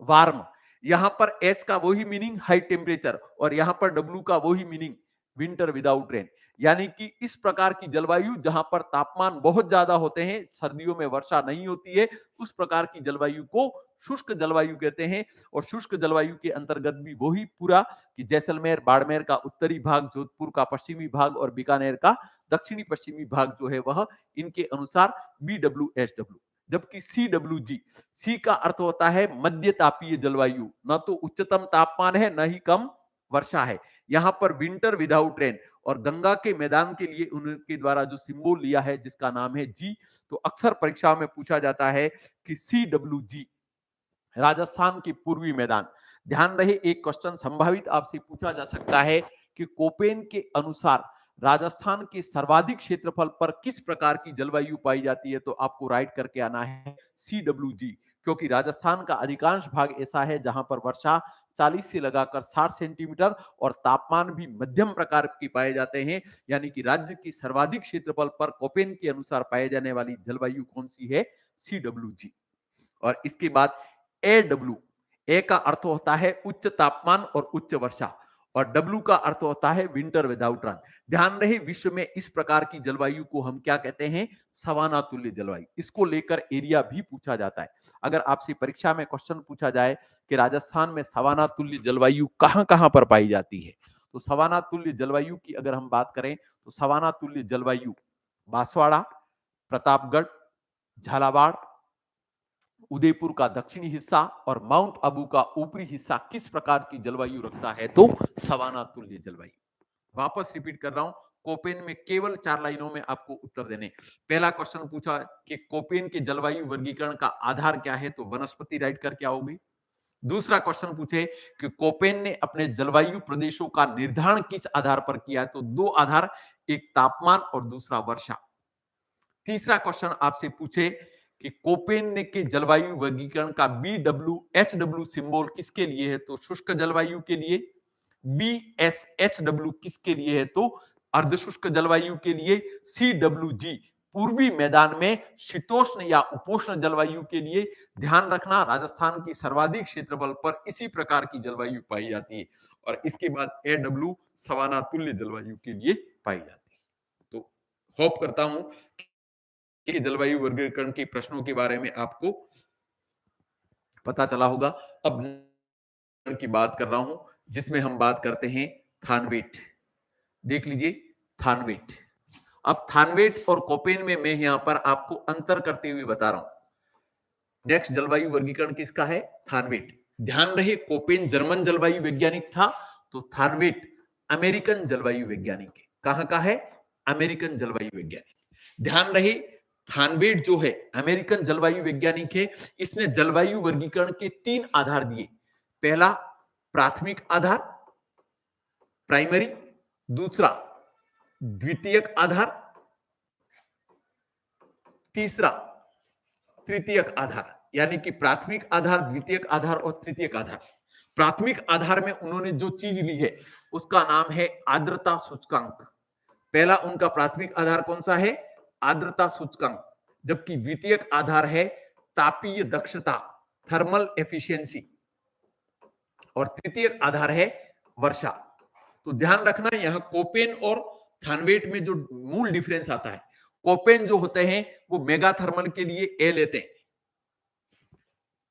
Speaker 1: वार्म, यहां पर एच का वही मीनिंग हाई टेम्परेचर और यहां पर डब्ल्यू का वही मीनिंग विंटर विदाउट रेन। यानी कि इस प्रकार की जलवायु जहां पर तापमान बहुत ज्यादा होते हैं, सर्दियों में वर्षा नहीं होती है, उस प्रकार की जलवायु को शुष्क जलवायु कहते हैं। और शुष्क जलवायु के अंतर्गत भी वही पूरा कि जैसलमेर बाड़मेर का उत्तरी भाग, जोधपुर का पश्चिमी भाग और बीकानेर का दक्षिणी पश्चिमी भाग जो है वह इनके अनुसार BWHW। जबकि CWG, सी का अर्थ होता है मध्य तापीय जलवायु, न तो उच्चतम तापमान है न ही कम वर्षा है, यहां पर विंटर विदाउट रेन। और गंगा के मैदान के लिए उनके द्वारा जो सिंबल लिया है जिसका नाम है जी, तो अक्सर परीक्षा में पूछा जाता है कि CWG राजस्थान के पूर्वी मैदान। ध्यान रहे एक क्वेश्चन संभावित आपसे पूछा जा सकता है कि कोपेन के अनुसार राजस्थान के सर्वाधिक क्षेत्रफल पर किस प्रकार की जलवायु पाई जाती है, तो आपको राइट करके आना है CWG, क्योंकि राजस्थान का अधिकांश भाग ऐसा है जहां पर वर्षा 40 से लगाकर 60 सेंटीमीटर और तापमान भी मध्यम प्रकार के पाए जाते हैं, यानी कि राज्य की सर्वाधिक क्षेत्रफल पर कोपेन के अनुसार पाए जाने वाली जलवायु कौन सी है? CWG। और इसके बाद AW, ए का अर्थ होता है उच्च तापमान और उच्च वर्षा, और डब्ल्यू का अर्थ होता है विंटर विदाउट रन। ध्यान रहे, विश्व में इस प्रकार की जलवायु को हम क्या कहते हैं? सवाना तुल्य जलवायु। इसको लेकर एरिया भी पूछा जाता है। अगर आपसे परीक्षा में क्वेश्चन पूछा जाए कि राजस्थान में सवाना तुल्य जलवायु कहां कहां पर पाई जाती है, तो सवाना तुल्य जलवायु की अगर हम बात करें तो सवाना तुल्य जलवायु बांसवाड़ा, प्रतापगढ़, झालावाड़, उदयपुर का दक्षिणी हिस्सा और माउंट आबू का ऊपरी हिस्सा किस प्रकार की जलवायु रखता है? तो सवाना तुल्य जलवायु। वापस रिपीट कर रहा हूं, कोपेन में केवल 4 लाइनों में आपको उत्तर देने। पहला क्वेश्चन पूछा कि कोपेन के जलवायु वर्गीकरण का आधार क्या है? तो वनस्पति राइट कर क्या होगी। दूसरा क्वेश्चन पूछे कि कोपेन ने अपने जलवायु प्रदेशों का निर्धारण किस आधार पर किया है? तो 2 आधार, एक तापमान और दूसरा वर्षा। तीसरा क्वेश्चन आपसे पूछे कि कोपेन ने के जलवायु वर्गीकरण का BWHW सिंबल किसके लिए है? तो शुष्क जलवायु के लिए। BSHW किसके लिए है? तो अर्धशुष्क जलवायु के लिए। CWG पूर्वी मैदान में शीतोष्ण या उपोष्ण जलवायु के लिए। ध्यान रखना, राजस्थान की सर्वाधिक क्षेत्रफल पर इसी प्रकार की जलवायु पाई जाती है। और इसके बाद AW सवाना तुल्य जलवायु के लिए पाई जाती है। तो होप करता हूं कि जलवायु वर्गीकरण के प्रश्नों के बारे में आपको पता चला होगा। अब की बात कर रहा हूं जिसमें हम बात करते हैं थानवेट। देख लीजिए थानवेट। अब थानवेट और कोपेन में मैं यहां पर आपको अंतर करते हुए बता रहा हूं। नेक्स्ट जलवायु वर्गीकरण किसका है? थानवेट। ध्यान रहे, कोपेन जर्मन जलवायु वैज्ञानिक था, तो थानवेट अमेरिकन जलवायु वैज्ञानिक है। कहां का है? अमेरिकन जलवायु वैज्ञानिक। ध्यान रहे, थानवेट जो है अमेरिकन जलवायु वैज्ञानिक है। इसने जलवायु वर्गीकरण के 3 आधार दिए। पहला प्राथमिक आधार, प्राइमरी। दूसरा द्वितीयक आधार। तीसरा तृतीयक आधार। यानी कि प्राथमिक आधार, द्वितीयक आधार और तृतीयक आधार। प्राथमिक आधार में उन्होंने जो चीज ली है उसका नाम है आर्द्रता सूचकांक। पहला उनका प्राथमिक आधार कौन सा है? आर्द्रता सूचकांक। जबकि द्वितीयक आधार है तापीय दक्षता, थर्मल एफिशिएंसी। और तृतीयक आधार है वर्षा। तो ध्यान रखना, यहां कोपेन और थानवेट में जो मूल डिफरेंस आता है, कोपेन जो होते हैं वो मेगा थर्मल के लिए ए लेते हैं,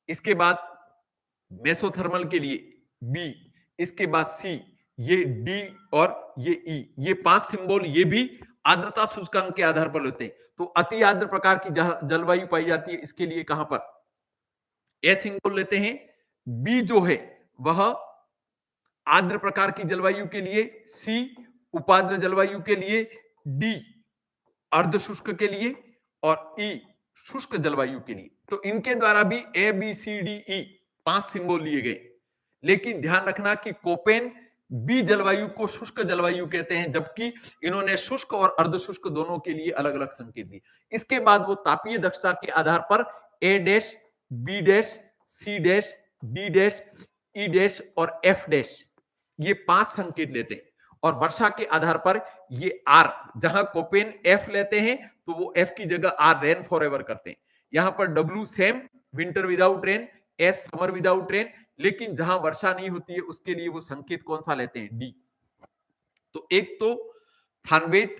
Speaker 1: इसके बाद मेसोथर्मल के लिए बी, इसके बाद सी, ये डी और ये ई। ये 5 सिंबल ये भी आर्द्रता सूचकांक के आधार पर लेते हैं। तो अति आर्द्र प्रकार की जलवायु पाई जाती है, इसके लिए कहां पर ए सिंबल लेते हैं। बी जो है वह आर्द्र प्रकार की जलवायु के लिए, सी उपाद्र जलवायु के लिए, डी अर्ध शुष्क के लिए और ई शुष्क जलवायु के लिए। तो इनके द्वारा भी A B C D E 5 symbol लिए गए। लेकिन ध्यान रखना कि कोपेन बी जलवायु को शुष्क जलवायु कहते हैं, जबकि इन्होंने शुष्क और अर्ध शुष्क दोनों के लिए अलग अलग संकेत दिए। इसके बाद वो तापीय दक्षता के आधार पर A dash, B dash, C dash, D dash, E dash और एफ डैश, ये 5 संकेत लेते हैं। और वर्षा के आधार पर ये आर, जहां कोपेन एफ लेते हैं तो वो एफ की जगह आर रेन फॉरएवर करते हैं। यहां पर W same winter without rain, S summer without rain. लेकिन जहां वर्षा नहीं होती है उसके लिए वो संकेत कौन सा लेते हैं? डी। तो एक तो थानवेट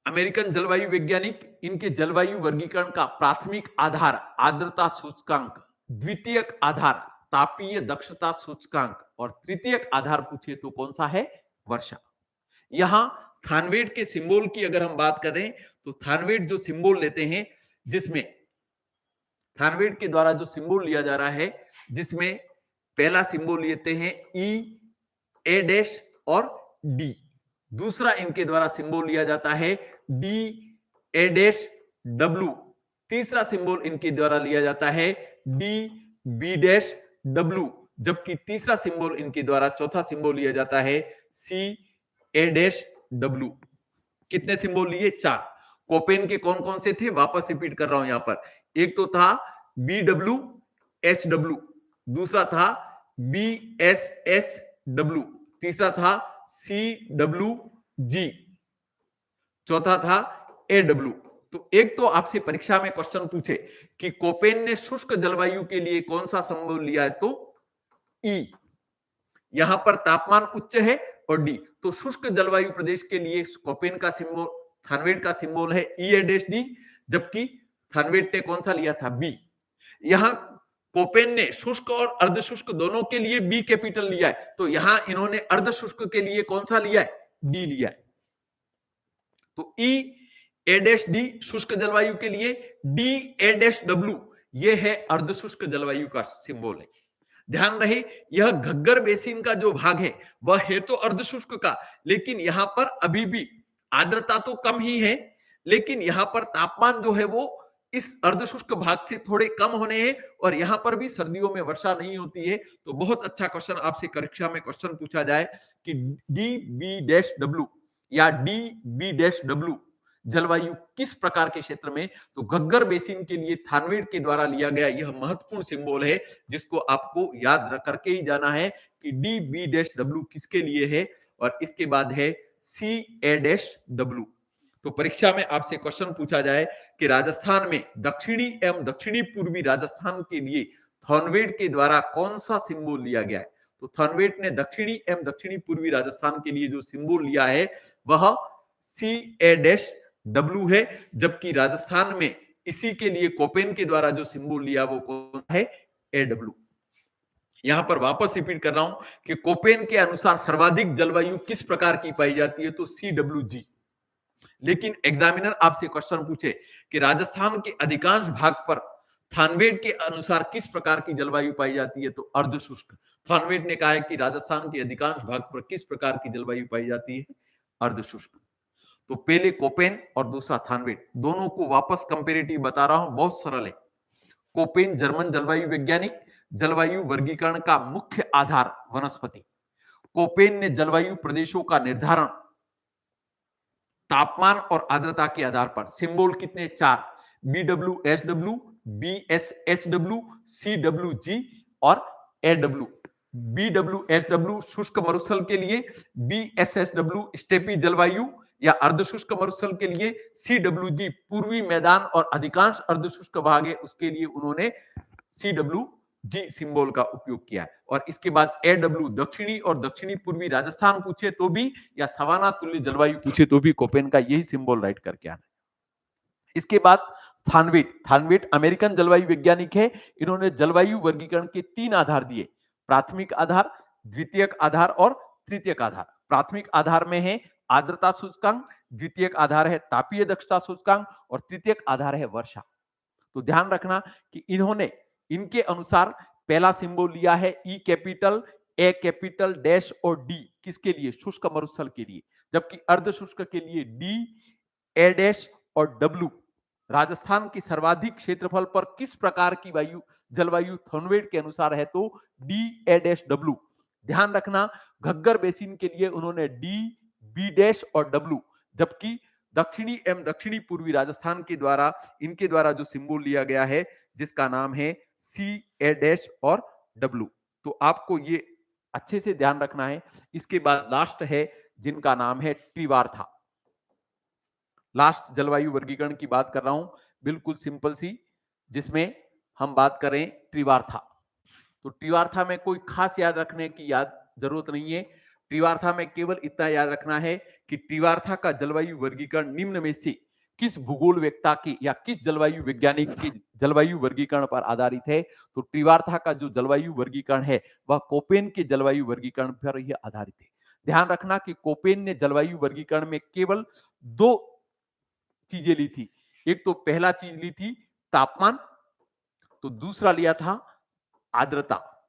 Speaker 1: अमेरिकन जलवायु वैज्ञानिक, इनके जलवायु वर्गीकरण का प्राथमिक आधार आर्द्रता सूचकांक, द्वितीयक आधार तापीय दक्षता सूचकांक और तृतीयक आधार पूछे तो कौन सा है? वर्षा। यहां थानवेट के सिंबल की अगर हम बात करें तो थानवेट जो सिंबल लेते हैं, जिसमें थानवेट के द्वारा जो सिंबल लिया जा रहा है, जिसमें पहला सिंबल लेते हैं ई, ए डैश और डी। दूसरा इनके द्वारा सिंबल लिया जाता है डी, ए डैश, डब्ल्यू। तीसरा सिंबल इनके द्वारा लिया जाता है डी, बी डैश, डब्ल्यू। जबकि तीसरा सिंबल इनके द्वारा, चौथा सिंबल लिया जाता है सी, ए डैश, डब्ल्यू। कितने सिंबल लिए? 4। कोपेन के कौन कौन से थे? वापस रिपीट कर रहा हूं यहां पर। एक तो था बी डब्ल्यू एच डब्ल्यू, दूसरा था BSHW, तीसरा था CWG, चौथा था AW। तो एक तो आपसे परीक्षा में क्वेश्चन पूछे कि कोपेन ने शुष्क जलवायु के लिए कौन सा सिंबल लिया है, तो E। यहां पर तापमान उच्च है और डी, तो शुष्क जलवायु प्रदेश के लिए कोपेन का सिंबल, थानवेट का सिंबल है EAD, जबकि थानवेट ने कौन सा लिया था, बी। यहां कोपेन ने शुष्क और अर्धशुष्क दोनों के लिए बी कैपिटल लिया है, तो यहां इन्होंने अर्धशुष्क के लिए कौन सा लिया है, डी लिया है। तो EAD शुष्क जलवायु के लिए, DAW ये है अर्धशुष्क जलवायु का सिंबल है। ध्यान रहे, यह घग्गर बेसिन का जो भाग है वह है तो अर्धशुष्क का, लेकिन यहां पर अभी भी आर्द्रता तो कम ही है, लेकिन यहां पर तापमान जो है वो इस अर्धशुष्क भाग से थोड़े कम होने हैं, और यहां पर भी सर्दियों में वर्षा नहीं होती है। तो बहुत अच्छा क्वेश्चन आपसे परीक्षा में क्वेश्चन पूछा जाए कि DB-W या DB-W जलवायु किस प्रकार के क्षेत्र में, तो घग्गर बेसिन के लिए थानवेट के द्वारा लिया गया यह महत्वपूर्ण सिंबल है, जिसको आपको याद रख करके ही जाना है कि DB-W किसके लिए है, और इसके बाद है CA-W। तो परीक्षा में आपसे क्वेश्चन पूछा जाए कि राजस्थान में दक्षिणी एवं दक्षिणी पूर्वी राजस्थान के लिए थानवेट के द्वारा कौन सा सिंबल लिया गया है, तो थानवेट ने दक्षिणी एवं दक्षिणी पूर्वी राजस्थान के लिए जो सिंबल लिया है वह CA-W है, जबकि राजस्थान में इसी के लिए कोपेन के द्वारा जो सिंबल लिया वो कौन है, AW। यहां पर वापस रिपीट कर रहा हूं कि कोपेन के अनुसार सर्वाधिक जलवायु किस प्रकार की पाई जाती है, तो CWG। लेकिन एग्जामिनर आपसे क्वेश्चन पूछे कि राजस्थान के अधिकांश भाग पर थानवेट के अनुसार किस प्रकार की जलवायु पाई जाती है, तो अर्धशुष्क। थानवेट ने कहा है कि राजस्थान के अधिकांश भाग पर किस प्रकार की जलवायु पाई जाती है, अर्धशुष्क। तो पहले कोपेन और दूसरा थानवेट, दोनों को वापस कंपेरेटिव बता रहा हूं, बहुत सरल है। कोपेन जर्मन जलवायु वैज्ञानिक, जलवायु वर्गीकरण का मुख्य आधार वनस्पति। कोपेन ने जलवायु प्रदेशों का निर्धारण तापमान और आर्द्रता के आधार पर, सिंबल कितने, 4, BWSW, BSHW, CWG और AW। BWSW शुष्क मरुस्थल के लिए, BSHW स्टेपी जलवायु या अर्धशुष्क मरुस्थल के लिए, CWG पूर्वी मैदान और अधिकांश अर्धशुष्क भाग है उसके लिए उन्होंने CWG सिंबल का उपयोग किया है। और इसके बाद AW दक्षिणी और दक्षिणी पूर्वी राजस्थान पूछे तो भी, या सवाना तुल्य जलवायु पूछे तो भी कोपेन का यही सिंबल राइट करके आना। इसके बाद थानवेट, थानवेट अमेरिकन जलवायु वैज्ञानिक है। इन्होंने जलवायु वर्गीकरण के 3 आधार दिए, प्राथमिक आधार, द्वितीयक आधार और तृतीयक आधार। प्राथमिक आधार में है आर्द्रता सूचकांक, द्वितीयक आधार है तापीय दक्षता सूचकांक और तृतीयक आधार है वर्षा। तो ध्यान रखना कि इन्होंने इनके अनुसार पहला सिंबल लिया है E capital, A capital, dash और D किसके लिए, शुष्क मरुस्थल के लिए, जबकि अर्धशुष्क के लिए D, A डैश और W। राजस्थान की सर्वाधिक क्षेत्रफल पर किस प्रकार की वायु जलवायु थानवेट के अनुसार है, तो DA-W। ध्यान रखना घग्गर बेसिन के लिए उन्होंने D, B और W, जबकि दक्षिणी एवं दक्षिणी पूर्वी राजस्थान के द्वारा इनके द्वारा जो सिंबल लिया गया है जिसका नाम है CA- और W। तो आपको ये अच्छे से ध्यान रखना है। इसके बाद लास्ट है जिनका नाम है त्रिवार्था। लास्ट जलवायु वर्गीकरण की बात कर रहा हूं, बिल्कुल सिंपल सी, जिसमें हम बात करें त्रिवार्था। तो त्रिवार्था में कोई खास याद रखने की जरूरत नहीं है। त्रिवार्था में केवल इतना याद रखना है कि त्रिवार्था का जलवायु वर्गीकरण निम्न में से किस भूगोलवेत्ता की या किस जलवायु वैज्ञानिक की जलवायु वर्गीकरण पर आधारित है, तो त्रिवार्था का जो जलवायु वर्गीकरण है वह कोपेन के जलवायु वर्गीकरण पर ही आधारित है। ध्यान रखना कि कोपेन ने जलवायु वर्गीकरण में केवल 2 चीजें ली थी। एक तो पहला चीज ली थी तापमान, तो दूसरा लिया था आर्द्रता।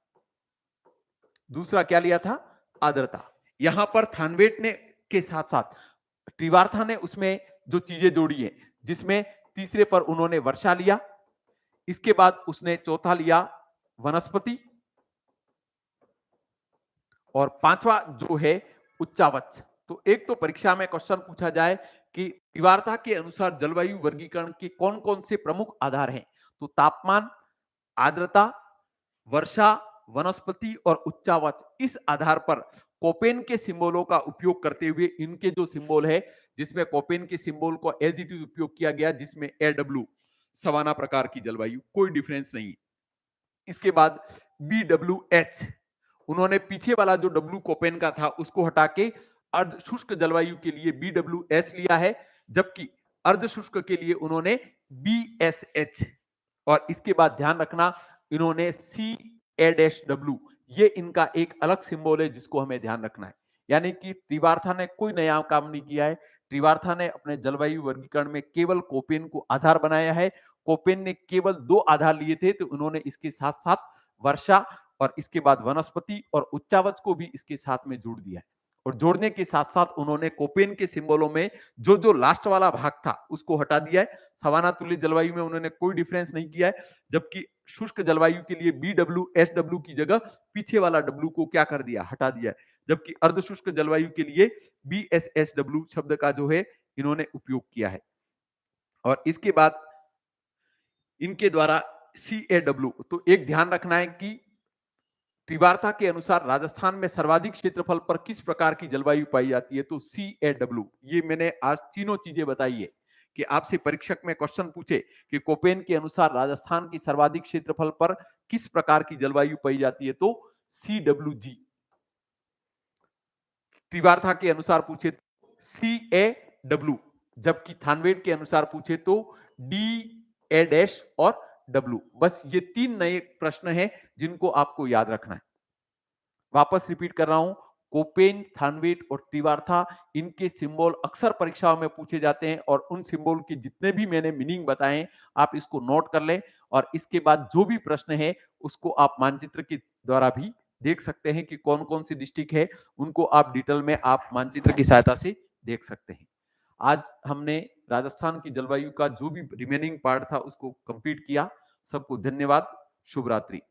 Speaker 1: दूसरा क्या लिया था, आर्द्रता। यहां पर थानवेट ने के साथ साथ त्रिवार्था ने उसमें जो चीजें जोड़ी है, जिसमें तीसरे पर उन्होंने वर्षा लिया, इसके बाद उसने चौथा लिया वनस्पति, और पांचवा जो है उच्चावच। तो एक तो परीक्षा में क्वेश्चन पूछा जाए कि त्रिवार्था के अनुसार जलवायु वर्गीकरण के कौन कौन से प्रमुख आधार हैं, तो तापमान, आर्द्रता, वर्षा वनस्पति और उच्चावच, इस आधार पर कोपेन के सिंबलों का उपयोग करते हुए इनके जो सिंबल है, जिसमें कोपेन के सिंबल को एज इट इज उपयोग किया गया, जिसमें AW सवाना प्रकार की जलवायु, कोई डिफरेंस नहीं। इसके बाद BWH, उन्होंने पीछे वाला जो W कोपेन का था उसको हटा के अर्ध शुष्क जलवायु के लिए BWH लिया है, जबकि अर्ध शुष्क के लिए उन्होंने BSH। और इसके बाद ध्यान रखना, इन्होंने CA-W, ये इनका एक अलग सिंबल है जिसको हमें ध्यान रखना है। यानी कि त्रिवार्था ने कोई नया काम नहीं किया है। त्रिवार्था ने अपने जलवायु वर्गीकरण में केवल कोपेन को आधार बनाया है। कोपेन ने केवल 2 आधार लिए थे, तो उन्होंने इसके साथ साथ वर्षा और इसके बाद वनस्पति और उच्चावच को भी इसके साथ में जोड़ दिया है। और जोड़ने के साथ साथ उन्होंने कोपेन के सिंबलों में जो जो लास्ट वाला भाग था उसको हटा दिया है। सवाना तुल्य जलवायु में उन्होंने कोई डिफरेंस नहीं किया है, जबकि शुष्क जलवायु के लिए BWSW की जगह पीछे वाला W को क्या कर दिया, हटा दिया है। जबकि अर्ध शुष्क जलवायु के लिए BSSW शब्द का जो है इन्होंने उपयोग किया है। और इसके बाद इनके द्वारा CAW, तो एक ध्यान रखना है कि त्रिवार्ता के अनुसार राजस्थान में सर्वाधिक क्षेत्रफल पर किस प्रकार की जलवायु पाई जाती है, तो CAW। ये मैंने आज तीनों चीजें बताई है कि आपसे परीक्षक में क्वेश्चन पूछे कि कोपेन के अनुसार राजस्थान की सर्वाधिक क्षेत्रफल पर किस प्रकार की जलवायु पाई जाती है, तो CWG। त्रिवार्ता के अनुसार पूछे तो CAW, जबकि थानवेट के अनुसार पूछे तो DA- और W। बस ये 3 नए प्रश्न हैं जिनको आपको याद रखना है। वापस रिपीट कर रहा हूं, कोपेन, थानवेट और त्रिवार्था, इनके सिंबल अक्सर परीक्षाओं में पूछे जाते हैं और उन सिंबल की जितने भी मैंने मीनिंग बताए आप इसको नोट कर लें। और इसके बाद जो भी प्रश्न है उसको आप मानचित्र के द्वारा भी देख सकते हैं कि कौन कौन सी डिस्ट्रिक्ट है, उनको आप डिटेल में आप मानचित्र की सहायता से देख सकते हैं। आज हमने राजस्थान की जलवायु का जो भी रिमेनिंग पार्ट था उसको कंप्लीट किया। सबको धन्यवाद। शुभ रात्रि।